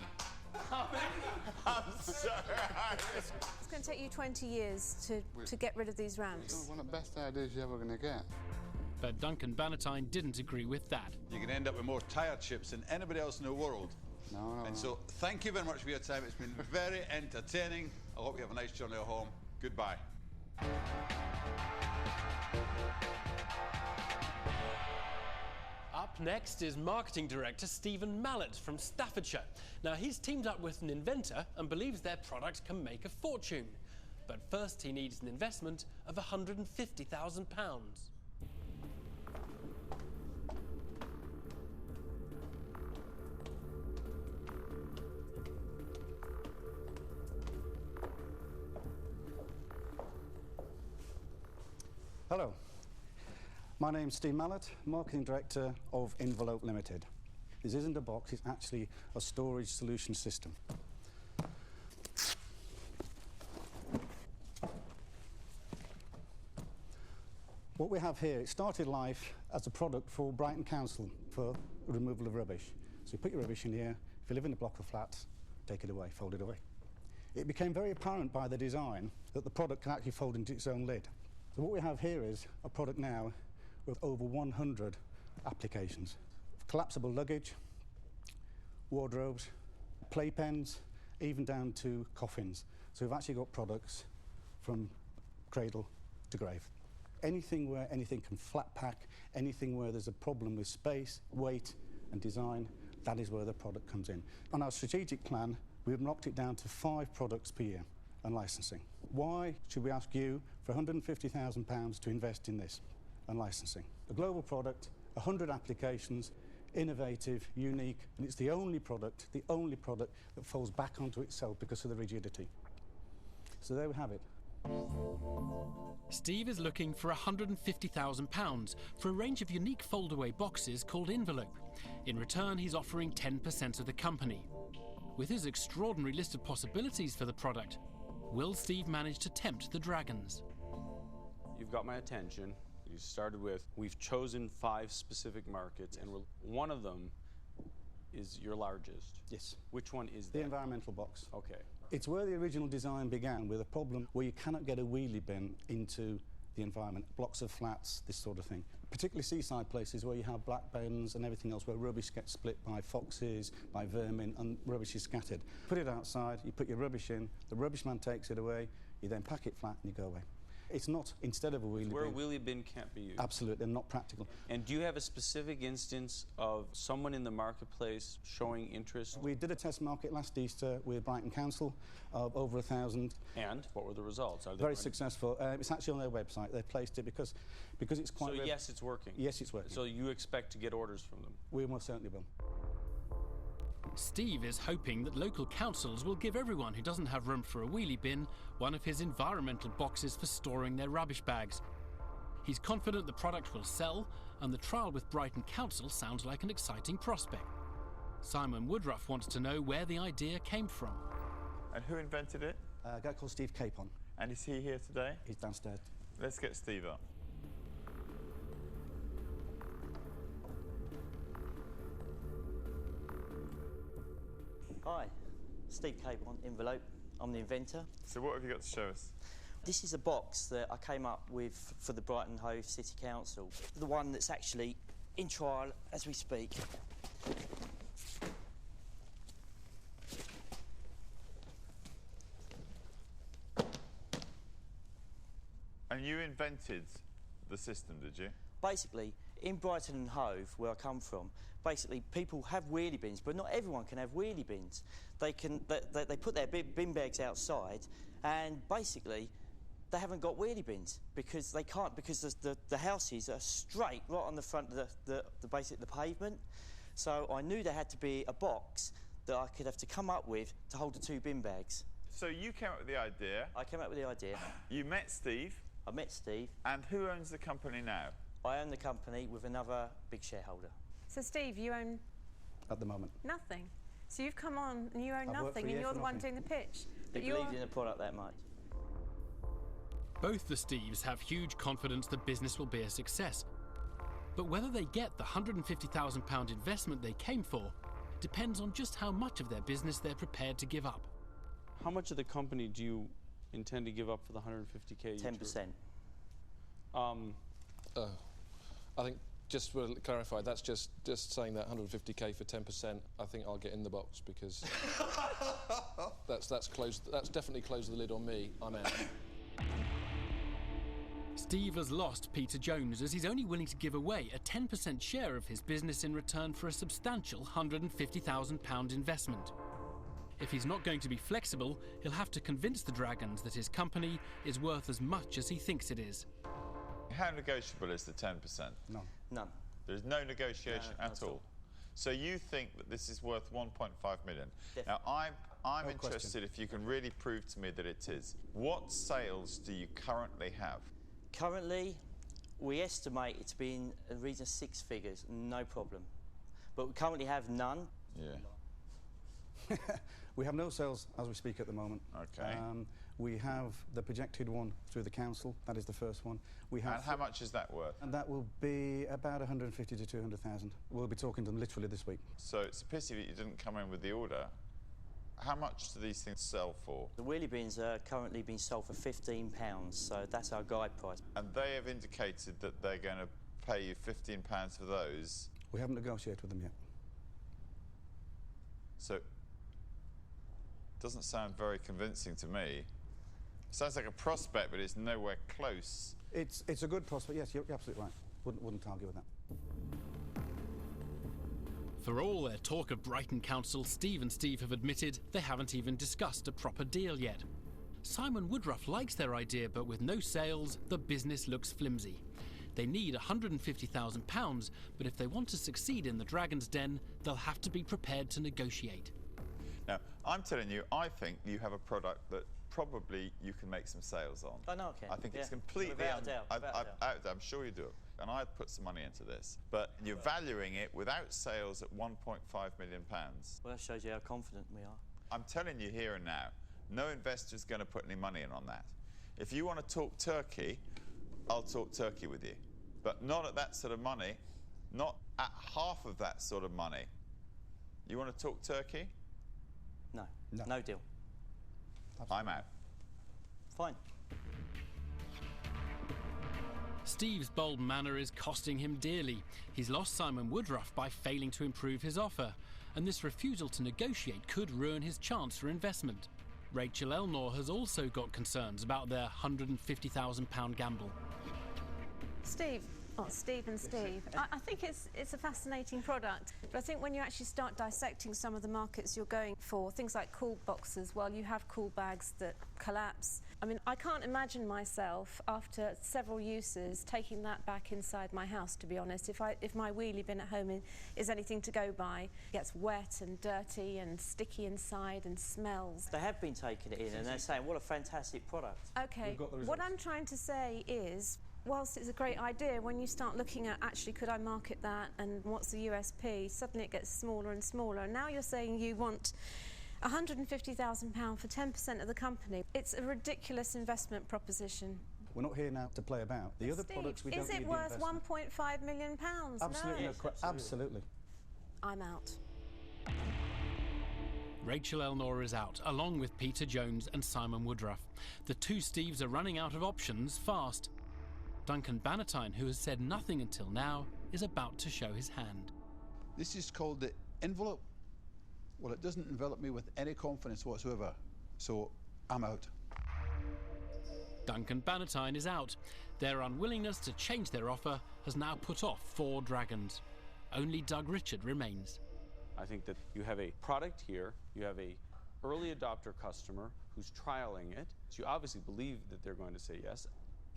Speaker 4: I'm sorry.
Speaker 3: It's going to take you 20 years to get rid of these ramps.
Speaker 13: It's one of the best ideas you're ever going to get.
Speaker 2: But Duncan Bannatyne didn't agree with that.
Speaker 4: You're going to end up with more tyre chips than anybody else in the world.
Speaker 13: No.
Speaker 4: And so, thank you very much for your time. It's been very entertaining. I hope you have a nice journey home. Goodbye.
Speaker 8: Up next is Marketing Director Stephen Mallett from Staffordshire. Now, he's teamed up with an inventor and believes their product can make a fortune. But first, he needs an investment of £150,000.
Speaker 14: Hello, my name's Steve Mallett, Marketing Director of Envelope Limited. This isn't a box, it's actually a storage solution system. What we have here, it started life as a product for Brighton Council for removal of rubbish. So you put your rubbish in here, if you live in a block of flats, take it away, fold it away. It became very apparent by the design that the product can actually fold into its own lid. So what we have here is a product now with over 100 applications. Collapsible luggage, wardrobes, playpens, even down to coffins. So we've actually got products from cradle to grave. Anything where anything can flat pack, anything where there's a problem with space, weight and design, that is where the product comes in. On our strategic plan, we've knocked it down to 5 products per year and licensing. Why should we ask you for £150,000 to invest in this and licensing? A global product, 100 applications, innovative, unique, and it's the only product that falls back onto itself because of the rigidity. So there we have it.
Speaker 2: Steve is looking for £150,000 for a range of unique fold-away boxes called Envelope. In return, he's offering 10% of the company. With his extraordinary list of possibilities for the product, will Steve manage to tempt the Dragons?
Speaker 5: You've got my attention. You started with, we've chosen 5 specific markets, and one of them is your largest.
Speaker 14: Yes.
Speaker 5: Which one is that?
Speaker 14: The environmental box.
Speaker 5: Okay.
Speaker 14: It's where the original design began, with a problem where you cannot get a wheelie bin into the environment, blocks of flats, this sort of thing. Particularly seaside places where you have black bins and everything else, where rubbish gets split by foxes, by vermin, and rubbish is scattered. Put it outside, you put your rubbish in, the rubbish man takes it away, you then pack it flat and you go away. It's not, instead of a wheelie bin...
Speaker 5: Where a wheelie bin can't be used.
Speaker 14: Absolutely, not practical.
Speaker 5: And do you have a specific instance of someone in the marketplace showing interest?
Speaker 14: We did a test market last Easter with Brighton Council of over 1,000.
Speaker 5: And what were the results? Are they
Speaker 14: Very successful. It's actually on their website. They placed it because it's quite...
Speaker 5: So yes, it's working?
Speaker 14: Yes, it's working.
Speaker 5: So you expect to get orders from them?
Speaker 14: We most certainly will.
Speaker 2: Steve is hoping that local councils will give everyone who doesn't have room for a wheelie bin one of his environmental boxes for storing their rubbish bags. He's confident the product will sell, and the trial with Brighton Council sounds like an exciting prospect. Simon Woodruff wants to know where the idea came from.
Speaker 7: And who invented it?
Speaker 14: A guy called Steve Capon.
Speaker 7: And is he here today?
Speaker 14: He's downstairs.
Speaker 7: Let's get Steve up.
Speaker 15: Hi, Steve Capon, Envelope. I'm the inventor.
Speaker 7: So what have you got to show us?
Speaker 15: This is a box that I came up with for the Brighton Hove City Council. The one that's actually in trial as we speak.
Speaker 7: And you invented the system, did you?
Speaker 15: Basically, in Brighton and Hove, where I come from, basically people have wheelie bins, but not everyone can have wheelie bins. They put their bin bags outside, and basically they haven't got wheelie bins because they can't, because the houses are straight right on the front of the pavement. So I knew there had to be a box that I could have to come up with to hold the 2 bin bags.
Speaker 7: So you came up with the idea.
Speaker 15: I came up with the idea.
Speaker 7: You met Steve.
Speaker 15: I met Steve.
Speaker 7: And who owns the company now?
Speaker 15: I own the company with another big shareholder.
Speaker 3: So, Steve, you own...
Speaker 14: At the moment.
Speaker 3: Nothing. So you've come on and you own
Speaker 14: I've worked
Speaker 3: nothing
Speaker 14: for a
Speaker 3: and
Speaker 14: year
Speaker 3: you're
Speaker 14: for
Speaker 3: the one
Speaker 14: nothing.
Speaker 3: doing the pitch.
Speaker 15: They believed in the product that much.
Speaker 2: Both the Steves have huge confidence the business will be a success. But whether they get the £150,000 investment they came for depends on just how much of their business they're prepared to give up.
Speaker 5: How much of the company do you intend to give up for the 150k?
Speaker 15: 10%.
Speaker 6: I think, just to clarify, that's just saying that 150k for 10%. I think I'll get in the box because that's definitely closed the lid on me. I'm out.
Speaker 2: Steve has lost Peter Jones as he's only willing to give away a 10% share of his business in return for a substantial £150,000 investment. If he's not going to be flexible, he'll have to convince the Dragons that his company is worth as much as he thinks it is.
Speaker 7: How negotiable is the 10%?
Speaker 14: None.
Speaker 15: None.
Speaker 7: There's no negotiation
Speaker 15: No,
Speaker 7: at all. So you think that this is worth 1.5 million?
Speaker 15: Definitely.
Speaker 7: Now, I'm
Speaker 14: No
Speaker 7: interested
Speaker 14: question.
Speaker 7: if you can really prove to me that it is. What sales do you currently have?
Speaker 15: Currently, we estimate it to be in the region of 6 figures, no problem. But we currently have none.
Speaker 7: Yeah.
Speaker 14: We have no sales as we speak at the moment.
Speaker 7: Okay.
Speaker 14: We have the projected one through the council. That is the first one. We have.
Speaker 7: And how much is that worth?
Speaker 14: And that will be about 150 to 200,000. We'll be talking to them literally this week.
Speaker 7: So it's a pity that you didn't come in with the order. How much do these things sell for?
Speaker 15: The wheelie bins are currently being sold for £15, so that's our guide price.
Speaker 7: And they have indicated that they're going to pay you £15 for those.
Speaker 14: We haven't negotiated with them yet.
Speaker 7: So, doesn't sound very convincing to me. Sounds like a prospect, but it's nowhere close.
Speaker 14: It's a good prospect, yes, you're absolutely right. Wouldn't argue with that.
Speaker 2: For all their talk of Brighton Council, Steve and Steve have admitted they haven't even discussed a proper deal yet. Simon Woodruff likes their idea, but with no sales, the business looks flimsy. They need £150,000, but if they want to succeed in the Dragon's Den, they'll have to be prepared to negotiate.
Speaker 7: Now, I'm telling you, I think you have a product that probably you can make some sales on.
Speaker 15: I know I can.
Speaker 7: I think
Speaker 15: Yeah.
Speaker 7: it's completely...
Speaker 15: Without a doubt, without a doubt.
Speaker 7: I'm sure you do. And I'd put some money into this. But you're valuing it without sales at £1.5 million.
Speaker 15: Well, that shows you how confident we are.
Speaker 7: I'm telling you here and now, no investor's going to put any money in on that. If you want to talk Turkey, I'll talk Turkey with you. But not at that sort of money, not at half of that sort of money. You want to talk Turkey?
Speaker 15: No deal.
Speaker 7: I'm out.
Speaker 15: Fine.
Speaker 2: Steve's bold manner is costing him dearly. He's lost Simon Woodruff by failing to improve his offer, and this refusal to negotiate could ruin his chance for investment. Rachel Elnor has also got concerns about their £150,000 gamble.
Speaker 3: Steve, Oh, Steve and Steve. I think it's a fascinating product, but I think when you actually start dissecting some of the markets you're going for, things like cool boxes, well, you have cool bags that collapse. I mean, I can't imagine myself, after several uses, taking that back inside my house, to be honest. If my wheelie bin at home is anything to go by, it gets wet and dirty and sticky inside and smells.
Speaker 15: They have been taking it in and they're saying, what a fantastic product.
Speaker 3: OK, what I'm trying to say is, whilst it's a great idea, when you start looking at, actually, could I market that and what's the USP, suddenly it gets smaller and smaller. And now you're saying you want £150,000 for 10% of the company. It's a ridiculous investment proposition.
Speaker 14: We're not here now to play about. The other products we don't need the investment.
Speaker 3: Is it worth £1.5 million?
Speaker 14: Absolutely,
Speaker 3: No.
Speaker 14: Absolutely.
Speaker 3: I'm out.
Speaker 2: Rachel Elnor is out, along with Peter Jones and Simon Woodruff. The two Steves are running out of options fast. Duncan Bannatyne, who has said nothing until now, is about to show his hand.
Speaker 4: This is called the envelope. Well, it doesn't envelop me with any confidence whatsoever, so I'm out.
Speaker 2: Duncan Bannatyne is out. Their unwillingness to change their offer has now put off 4 dragons. Only Doug Richard remains.
Speaker 5: I think that you have a product here, you have a early adopter customer who's trialing it, so you obviously believe that they're going to say yes.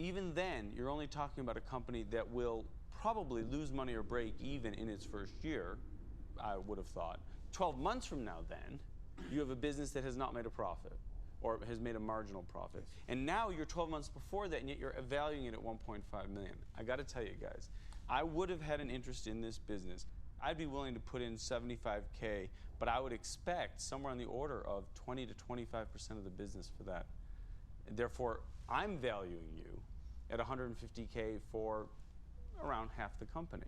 Speaker 5: Even then, you're only talking about a company that will probably lose money or break even in its first year, I would have thought. 12 months from now, then, you have a business that has not made a profit or has made a marginal profit. And now you're 12 months before that, and yet you're evaluating it at $1.5 million. I got to tell you guys, I would have had an interest in this business. I'd be willing to put in $75K, but I would expect somewhere on the order of 20 to 25% of the business for that. And therefore, I'm valuing you at $150K for around half the company.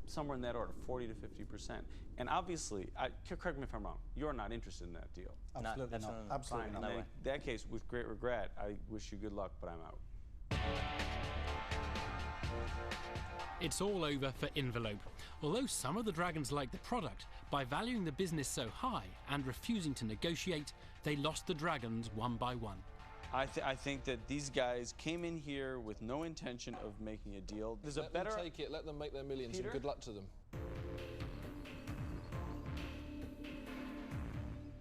Speaker 5: Somewhere in that order, 40 to 50%. And obviously, correct me if I'm wrong, you're not interested in that deal.
Speaker 14: Absolutely not. Absolutely not.
Speaker 5: In that case, with great regret, I wish you good luck, but I'm out.
Speaker 2: It's all over for Envelope. Although some of the dragons like the product, by valuing the business so high and refusing to negotiate, they lost the dragons one by one.
Speaker 5: I think that these guys came in here with no intention of making a deal. There's a better...
Speaker 6: Let them take it, let them make their millions,
Speaker 5: Peter?
Speaker 6: and good luck to them.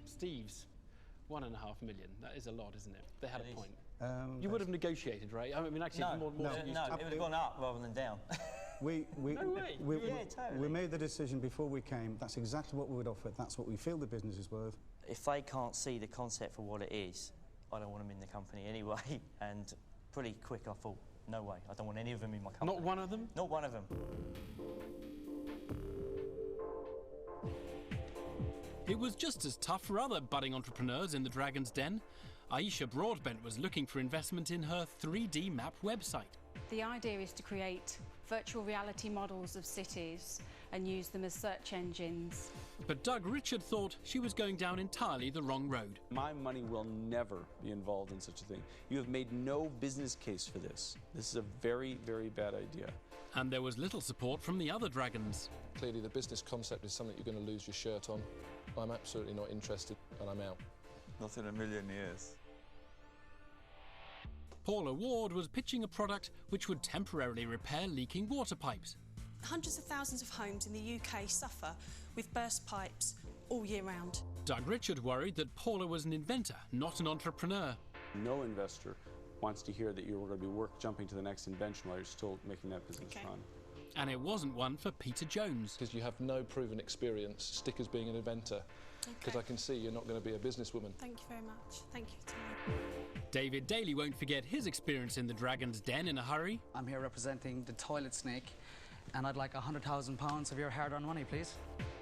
Speaker 8: Steve's, $1.5 million. That is a lot, isn't it? They had a point. You would have negotiated, right? I mean, actually,
Speaker 15: no,
Speaker 8: more
Speaker 15: it would have gone up rather than down.
Speaker 14: We
Speaker 15: Totally.
Speaker 14: made the decision before we came. That's exactly what we would offer. That's what we feel the business is worth.
Speaker 15: If they can't see the concept for what it is, I don't want them in the company anyway. And pretty quick, I thought, no way. I don't want any of them in my company.
Speaker 8: Not one of them?
Speaker 15: Not one of them.
Speaker 2: It was just as tough for other budding entrepreneurs in the Dragon's Den. Aisha Broadbent was looking for investment in her 3D map website.
Speaker 16: The idea is to create virtual reality models of cities and use them as search engines.
Speaker 2: But Doug Richard thought she was going down entirely the wrong road.
Speaker 5: My money will never be involved in such a thing. You have made no business case for this. This is a very, very bad idea.
Speaker 2: And there was little support from the other dragons.
Speaker 6: Clearly, the business concept is something you're going to lose your shirt on. I'm absolutely not interested, and I'm out.
Speaker 7: Not in a million years.
Speaker 2: Paula Ward was pitching a product which would temporarily repair leaking water pipes.
Speaker 17: Hundreds of thousands of homes in the UK suffer with burst pipes all year round.
Speaker 2: Doug Richard worried that Paula was an inventor, not an entrepreneur.
Speaker 5: No investor wants to hear that you're going to be jumping to the next invention while you're still making that business run.
Speaker 2: And it wasn't one for Peter Jones.
Speaker 6: Because you have no proven experience, stick as being an inventor. Because I can see you're not going to be a businesswoman.
Speaker 17: Thank you very much. Thank you, Tom.
Speaker 2: David Daly won't forget his experience in the Dragon's Den in a hurry.
Speaker 18: I'm here representing the toilet snake, and I'd like £100,000 of your hard-earned money, please.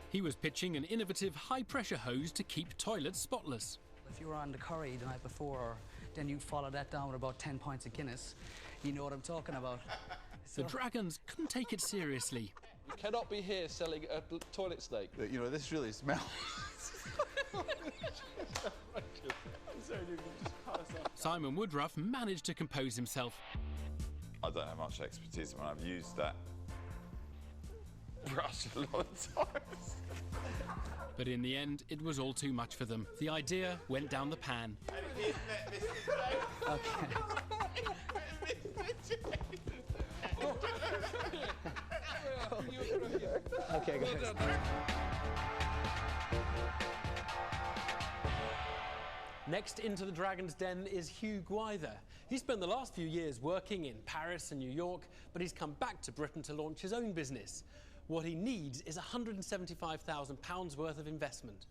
Speaker 2: He was pitching an innovative high-pressure hose to keep toilets spotless.
Speaker 18: If you were on the curry the night before, then you follow that down with about 10 pints of Guinness. You know what I'm talking about.
Speaker 2: The Dragons couldn't take it seriously.
Speaker 6: You cannot be here selling a toilet snake.
Speaker 4: You know, this really smells.
Speaker 2: Simon Woodruff managed to compose himself.
Speaker 7: I don't have much expertise when I've used that brush a lot of times.
Speaker 2: But in the end, it was all too much for them. The idea went down the pan.
Speaker 9: Okay, guys.
Speaker 8: Next into the Dragon's Den is Hugh Gwyther. He spent the last few years working in Paris and New York, but he's come back to Britain to launch his own business. What he needs is £175,000 worth of investment.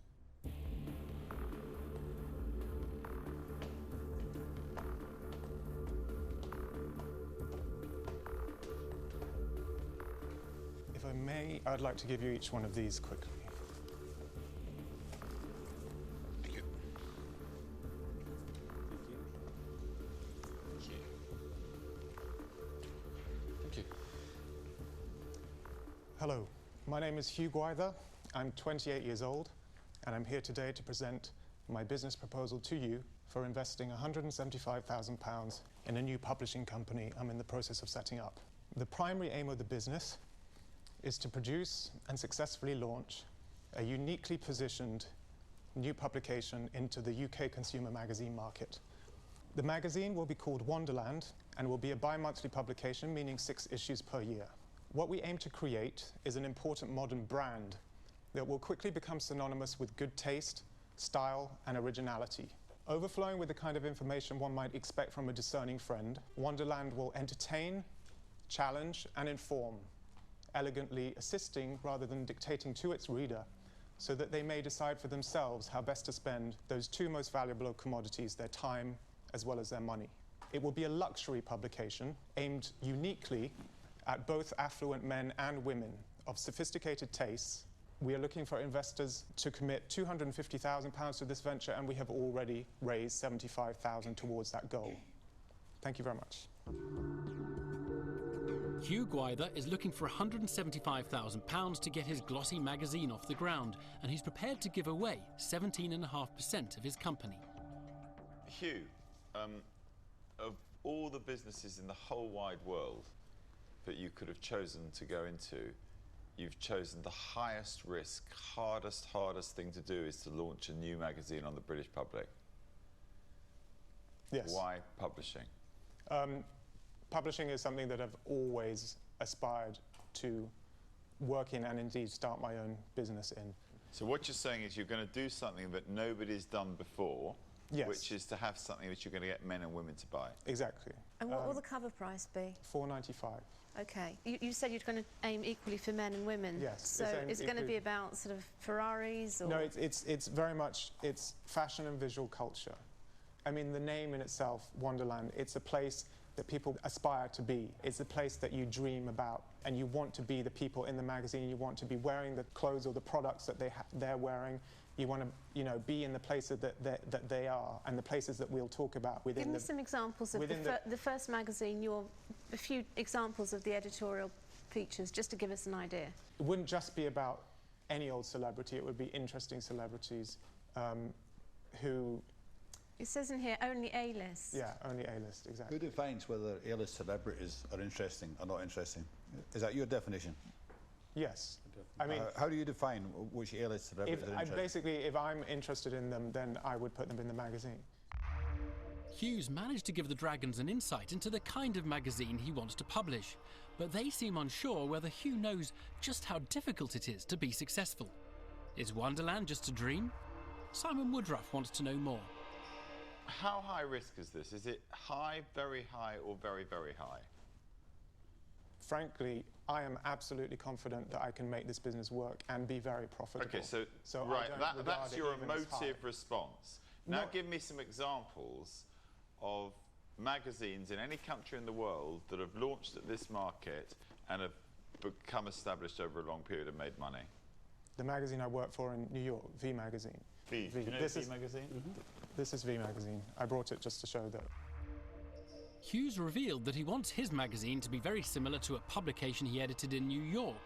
Speaker 19: If I may, I'd like to give you each one of these quickly. Hello, my name is Hugh Gwyther. I'm 28 years old, and I'm here today to present my business proposal to you for investing £175,000 in a new publishing company I'm in the process of setting up. The primary aim of the business is to produce and successfully launch a uniquely positioned new publication into the UK consumer magazine market. The magazine will be called Wonderland and will be a bi-monthly publication, meaning 6 issues per year. What we aim to create is an important modern brand that will quickly become synonymous with good taste, style, and originality. Overflowing with the kind of information one might expect from a discerning friend, Wonderland will entertain, challenge, and inform, elegantly assisting rather than dictating to its reader, so that they may decide for themselves how best to spend those 2 most valuable of commodities, their time as well as their money. It will be a luxury publication aimed uniquely at both affluent men and women of sophisticated tastes. We are looking for investors to commit £250,000 to this venture, and we have already raised £75,000 towards that goal. Thank you very much.
Speaker 2: Hugh Gwyther is looking for £175,000 to get his glossy magazine off the ground, and he's prepared to give away 17.5% of his company.
Speaker 7: Hugh, of all the businesses in the whole wide world that you could have chosen to go into, you've chosen the highest risk, hardest thing to do is to launch a new magazine on the British public.
Speaker 19: Yes.
Speaker 7: Why publishing?
Speaker 19: Publishing is something that I've always aspired to work in and indeed start my own business in.
Speaker 7: So what you're saying is you're going to do something that nobody's done before,
Speaker 19: yes,
Speaker 7: which is to have something which you're going to get men and women to buy.
Speaker 19: Exactly.
Speaker 3: And what will the cover price be?
Speaker 19: £4.95.
Speaker 3: Okay. You said you're going to aim equally for men and women.
Speaker 19: Yes.
Speaker 3: So is it going to be about sort of Ferraris or?
Speaker 19: No, it's very much, it's fashion and visual culture. I mean, the name in itself, Wonderland, it's a place that people aspire to be. It's a place that you dream about, and you want to be the people in the magazine. You want to be wearing the clothes or the products that they're wearing. You want to, be in the places that they are, and the places that we'll talk about within.
Speaker 3: Give me some examples of the first magazine. A few examples of the editorial features, just to give us an idea.
Speaker 19: It wouldn't just be about any old celebrity. It would be interesting celebrities who.
Speaker 3: It says in here only A-list.
Speaker 19: Yeah, only A-list, exactly.
Speaker 4: Who defines whether A-list celebrities are interesting or not interesting? Is that your definition?
Speaker 19: Yes. I mean,
Speaker 4: how do you define which A-list celebrities are interesting?
Speaker 19: Basically, if I'm interested in them, then I would put them in the magazine.
Speaker 2: Hughes managed to give the Dragons an insight into the kind of magazine he wants to publish, but they seem unsure whether Hugh knows just how difficult it is to be successful. Is Wonderland just a dream? Simon Woodruff wants to know more.
Speaker 7: How high risk is this? Is it high, very high, or very, very high?
Speaker 19: Frankly, I am absolutely confident that I can make this business work and be very profitable.
Speaker 7: Okay, so right, that's your emotive response. Now give me some examples of magazines in any country in the world that have launched at this market and have become established over a long period and made money.
Speaker 19: The magazine I work for in New York, V Magazine.
Speaker 7: V. Do you know V Magazine?
Speaker 19: Mm-hmm. This is V Magazine. I brought it just to show that.
Speaker 2: Hughes revealed that he wants his magazine to be very similar to a publication he edited in New York,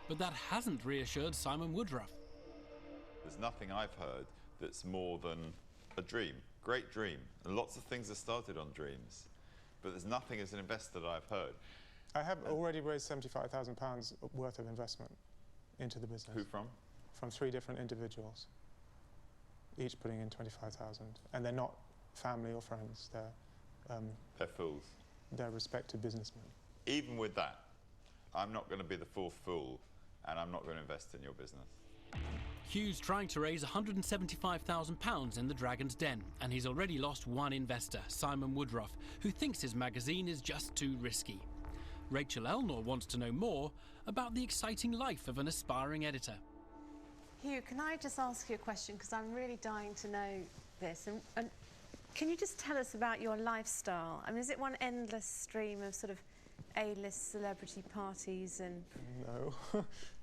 Speaker 2: but that hasn't reassured Simon Woodruff.
Speaker 7: There's nothing I've heard that's more than a dream, great dream, and lots of things are started on dreams, but there's nothing as an investor that I've heard.
Speaker 19: I have already raised £75,000 worth of investment into the business.
Speaker 7: Who from?
Speaker 19: From 3 different individuals, each putting in £25,000, and they're not family or friends.
Speaker 7: They're fools.
Speaker 19: They're respected businessmen.
Speaker 7: Even with that, I'm not going to be the fourth fool and I'm not going to invest in your business.
Speaker 2: Hugh's trying to raise £175,000 in the Dragon's Den, and he's already lost one investor, Simon Woodruff, who thinks his magazine is just too risky. Rachel Elnor wants to know more about the exciting life of an aspiring editor.
Speaker 3: Hugh, can I just ask you a question, because I'm really dying to know this, and can you just tell us about your lifestyle? I mean, is it one endless stream of sort of A-list celebrity parties and
Speaker 19: No,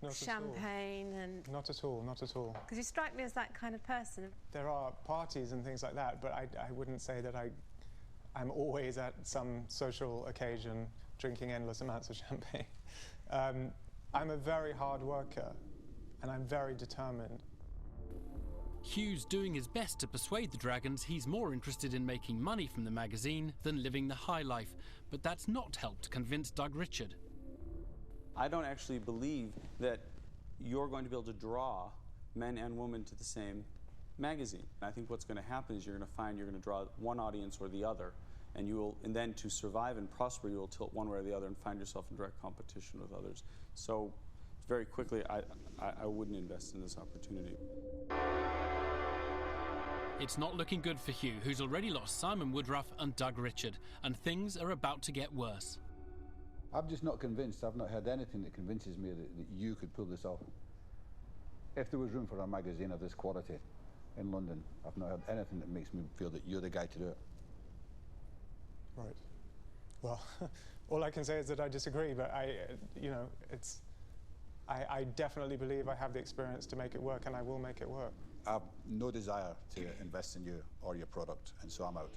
Speaker 19: not
Speaker 3: champagne
Speaker 19: at all.
Speaker 3: and...
Speaker 19: Not at all, not at all.
Speaker 3: Because you strike me as that kind of person.
Speaker 19: There are parties and things like that, but I wouldn't say that I'm always at some social occasion drinking endless amounts of champagne. I'm a very hard worker, and I'm very determined.
Speaker 2: Hugh's doing his best to persuade the Dragons he's more interested in making money from the magazine than living the high life, but that's not helped convince Doug Richard.
Speaker 5: I don't actually believe that you're going to be able to draw men and women to the same magazine. I think what's going to happen is you're going to find you're going to draw one audience or the other, and then to survive and prosper, you will tilt one way or the other and find yourself in direct competition with others. So very quickly, I wouldn't invest in this opportunity.
Speaker 2: It's not looking good for Hugh, who's already lost Simon Woodruff and Doug Richard, and things are about to get worse.
Speaker 4: I'm just not convinced. I've not heard anything that convinces me that you could pull this off. If there was room for a magazine of this quality in London, I've not heard anything that makes me feel that you're the guy to do it.
Speaker 19: Right. Well, all I can say is that I disagree, but I definitely believe I have the experience to make it work, and I will make it work.
Speaker 4: I have no desire to invest in you or your product, and so I'm out.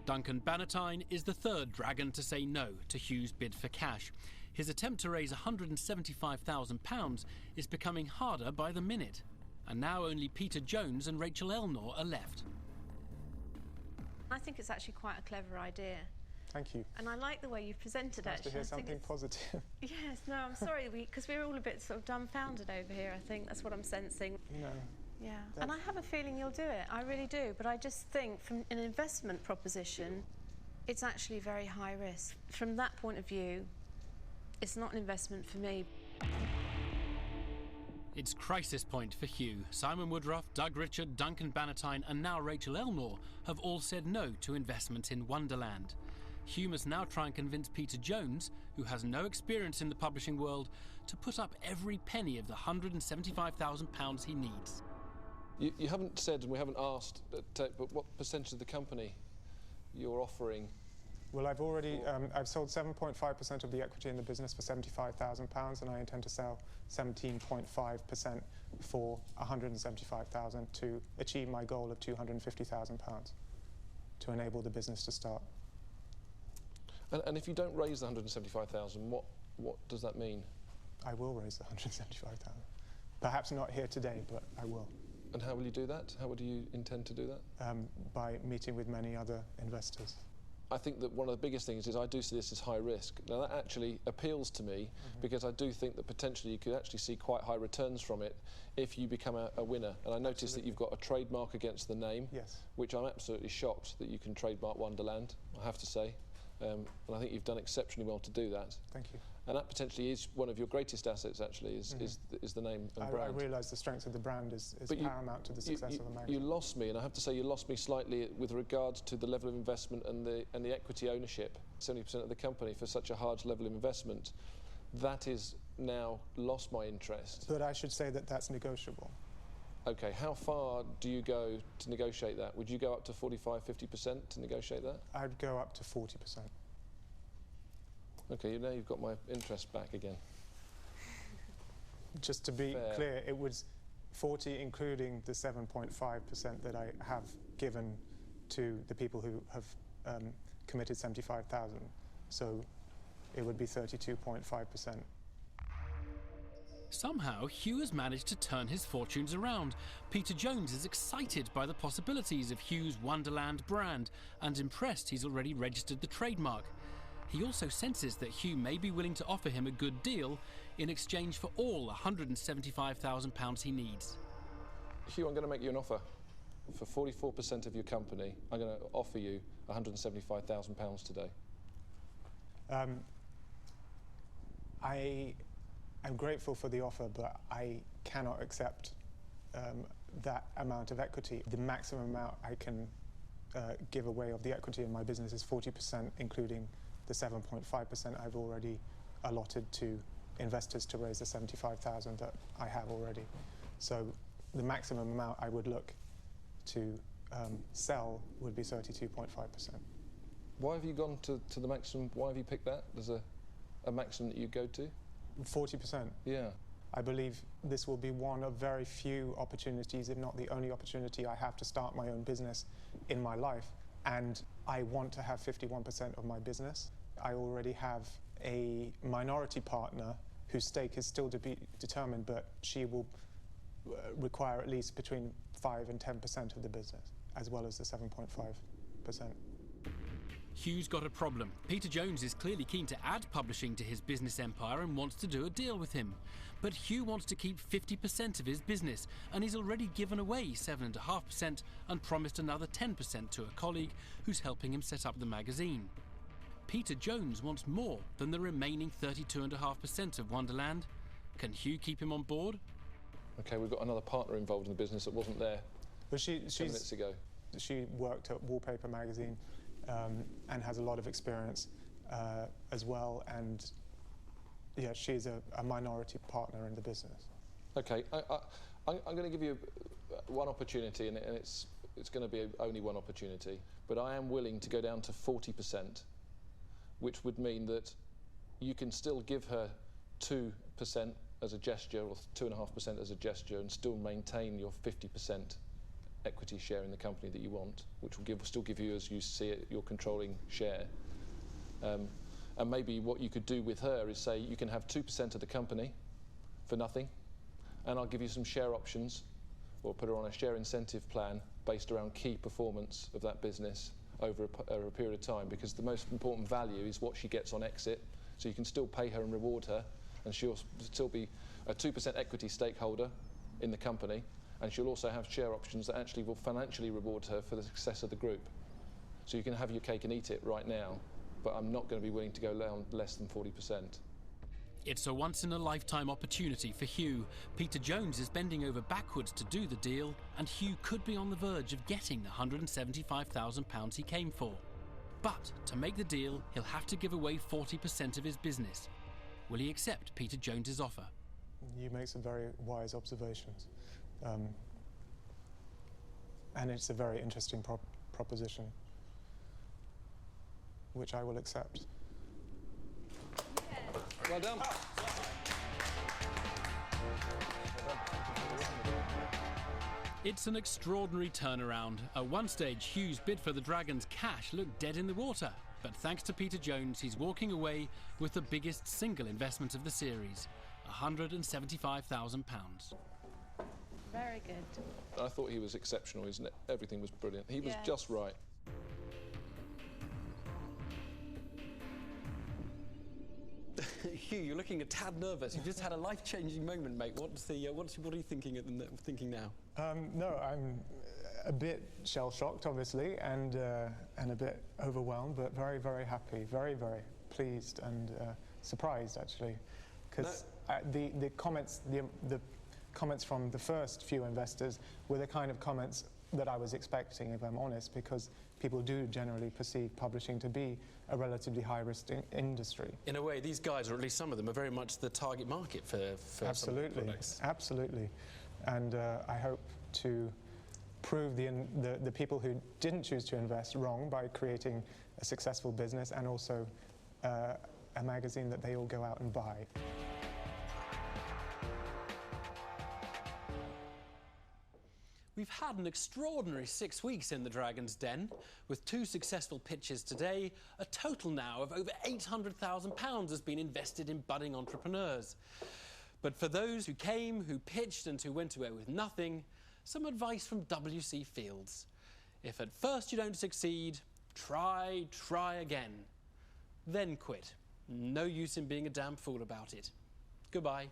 Speaker 2: Duncan Bannatyne is the third Dragon to say no to Hugh's bid for cash. His attempt to raise £175,000 is becoming harder by the minute. And now only Peter Jones and Rachel Elnor are left.
Speaker 3: I think it's actually quite a clever idea.
Speaker 19: Thank you.
Speaker 3: And I like the way you've presented it.
Speaker 19: Nice to hear something positive.
Speaker 3: Yes, no, I'm sorry, because we're all a bit sort of dumbfounded over here, I think. That's what I'm sensing.
Speaker 19: No.
Speaker 3: Yeah, and I have a feeling you'll do it. I really do. But I just think from an investment proposition, it's actually very high risk. From that point of view, it's not an investment for me.
Speaker 2: It's crisis point for Hugh. Simon Woodruff, Doug Richard, Duncan Bannatyne and now Rachel Elnor have all said no to investment in Wonderland. Hugh must now try and convince Peter Jones, who has no experience in the publishing world, to put up every penny of the £175,000 he needs.
Speaker 6: You haven't said, and we haven't asked, but what percentage of the company you're offering?
Speaker 19: Well, I've already I've sold 7.5% of the equity in the business for £75,000, and I intend to sell 17.5% for £175,000 to achieve my goal of £250,000 to enable the business to start.
Speaker 6: And if you don't raise the £175,000, what does that mean?
Speaker 19: I will raise the £175,000. Perhaps not here today, but I will.
Speaker 6: And how will you do that? How would you intend to do that?
Speaker 19: By meeting with many other investors.
Speaker 6: I think that one of the biggest things is I do see this as high risk. Now that actually appeals to me because I do think that potentially you could actually see quite high returns from it if you become a winner. And I noticed that you've got a trademark against the name, which I'm absolutely shocked that you can trademark Wonderland, I have to say. And I think you've done exceptionally well to do that.
Speaker 19: Thank you.
Speaker 6: And that potentially is one of your greatest assets, actually, is the name and brand.
Speaker 19: I realise the strength of the brand is paramount to the success of a magazine.
Speaker 6: You lost me, and I have to say you lost me slightly with regards to the level of investment and the equity ownership, 70% of the company for such a hard level of investment. That is now lost my interest.
Speaker 19: But I should say that that's negotiable.
Speaker 6: OK, how far do you go to negotiate that? Would you go up to 45, 50% to negotiate that?
Speaker 19: I'd go up to 40%.
Speaker 6: OK, now you've got my interest back again.
Speaker 19: Just to be clear, it was 40 including the 7.5% that I have given to the people who have committed 75,000. So it would be 32.5%.
Speaker 2: Somehow, Hugh has managed to turn his fortunes around. Peter Jones is excited by the possibilities of Hugh's Wonderland brand and impressed he's already registered the trademark. He also senses that Hugh may be willing to offer him a good deal in exchange for all £175,000 he needs.
Speaker 6: Hugh, I'm going to make you an offer. For 44% of your company, I'm going to offer you £175,000 today.
Speaker 19: I'm grateful for the offer, but I cannot accept that amount of equity. The maximum amount I can give away of the equity in my business is 40%, including the 7.5% I've already allotted to investors to raise the 75,000 that I have already. So the maximum amount I would look to sell would be 32.5%.
Speaker 6: Why have you gone to the maximum? Why have you picked that as a maximum that you go to?
Speaker 19: 40%.
Speaker 6: Yeah.
Speaker 19: I believe this will be one of very few opportunities, if not the only opportunity I have to start my own business in my life. And I want to have 51% of my business. I already have a minority partner whose stake is still to be determined, but she will require at least between 5 and 10% of the business, as well as the 7.5%.
Speaker 2: Hugh's got a problem. Peter Jones is clearly keen to add publishing to his business empire and wants to do a deal with him. But Hugh wants to keep 50% of his business, and he's already given away 7.5% and promised another 10% to a colleague who's helping him set up the magazine. Peter Jones wants more than the remaining 32.5% of Wonderland. Can Hugh keep him on board?
Speaker 6: OK, we've got another partner involved in the business that wasn't there
Speaker 19: But
Speaker 6: 10 minutes ago.
Speaker 19: She worked at Wallpaper magazine and has a lot of experience as well, and yeah, she's a minority partner in the business.
Speaker 6: OK, I'm going to give you one opportunity, and it's going to be only one opportunity, but I am willing to go down to 40%, which would mean that you can still give her 2% as a gesture, or 2.5% as a gesture, and still maintain your 50% equity share in the company that you want, which will still give you, as you see it, your controlling share. And maybe what you could do with her is say you can have 2% of the company for nothing, and I'll give you some share options, or put her on a share incentive plan based around key performance of that business over a period of time, because the most important value is what she gets on exit. So you can still pay her and reward her, and she'll still be a 2% equity stakeholder in the company, and she'll also have share options that actually will financially reward her for the success of the group. So you can have your cake and eat it right now, but I'm not going to be willing to go down less than 40%.
Speaker 2: It's a once-in-a-lifetime opportunity for Hugh. Peter Jones is bending over backwards to do the deal, and Hugh could be on the verge of getting the £175,000 he came for. But to make the deal, he'll have to give away 40% of his business. Will he accept Peter Jones's offer?
Speaker 19: You make some very wise observations. And it's a very interesting proposition, which I will accept.
Speaker 6: Well done.
Speaker 2: It's an extraordinary turnaround. At one stage, Hugh's bid for the Dragons' cash looked dead in the water. But thanks to Peter Jones, he's walking away with the biggest single investment of the series, £175,000.
Speaker 3: Very good.
Speaker 6: I thought he was exceptional. Everything was brilliant. He was just right.
Speaker 8: Hugh, you're looking a tad nervous. You've just had a life-changing moment, mate. What are you thinking now?
Speaker 19: No, I'm a bit shell-shocked, obviously, and a bit overwhelmed, but very, very happy, very, very pleased and surprised, actually, because the comments from the first few investors were the kind of comments that I was expecting, if I'm honest, because people do generally perceive publishing to be a relatively high-risk industry.
Speaker 8: In a way, these guys, or at least some of them, are very much the target market for
Speaker 19: Absolutely,
Speaker 8: some products.
Speaker 19: Absolutely. And I hope to prove the people who didn't choose to invest wrong by creating a successful business and also a magazine that they all go out and buy.
Speaker 8: We've had an extraordinary 6 weeks in the Dragon's Den, with 2 successful pitches today. A total now of over £800,000 has been invested in budding entrepreneurs. But for those who came, who pitched and who went away with nothing, some advice from W.C. Fields. If at first you don't succeed, try again. Then quit. No use in being a damn fool about it. Goodbye.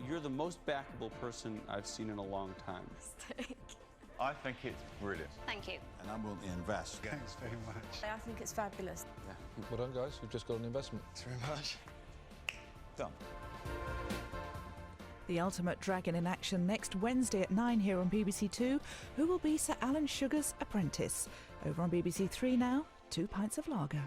Speaker 5: You're the most backable person I've seen in a long time.
Speaker 7: I think it's brilliant.
Speaker 3: Thank you.
Speaker 4: And I'm willing to invest.
Speaker 11: Thanks very much.
Speaker 3: I think it's fabulous.
Speaker 6: Well done, guys. You've just got an investment.
Speaker 9: Thanks very much.
Speaker 7: Done.
Speaker 20: The Ultimate Dragon in action next Wednesday at 9 here on BBC Two. Who will be Sir Alan Sugar's apprentice? Over on BBC Three now, 2 pints of lager.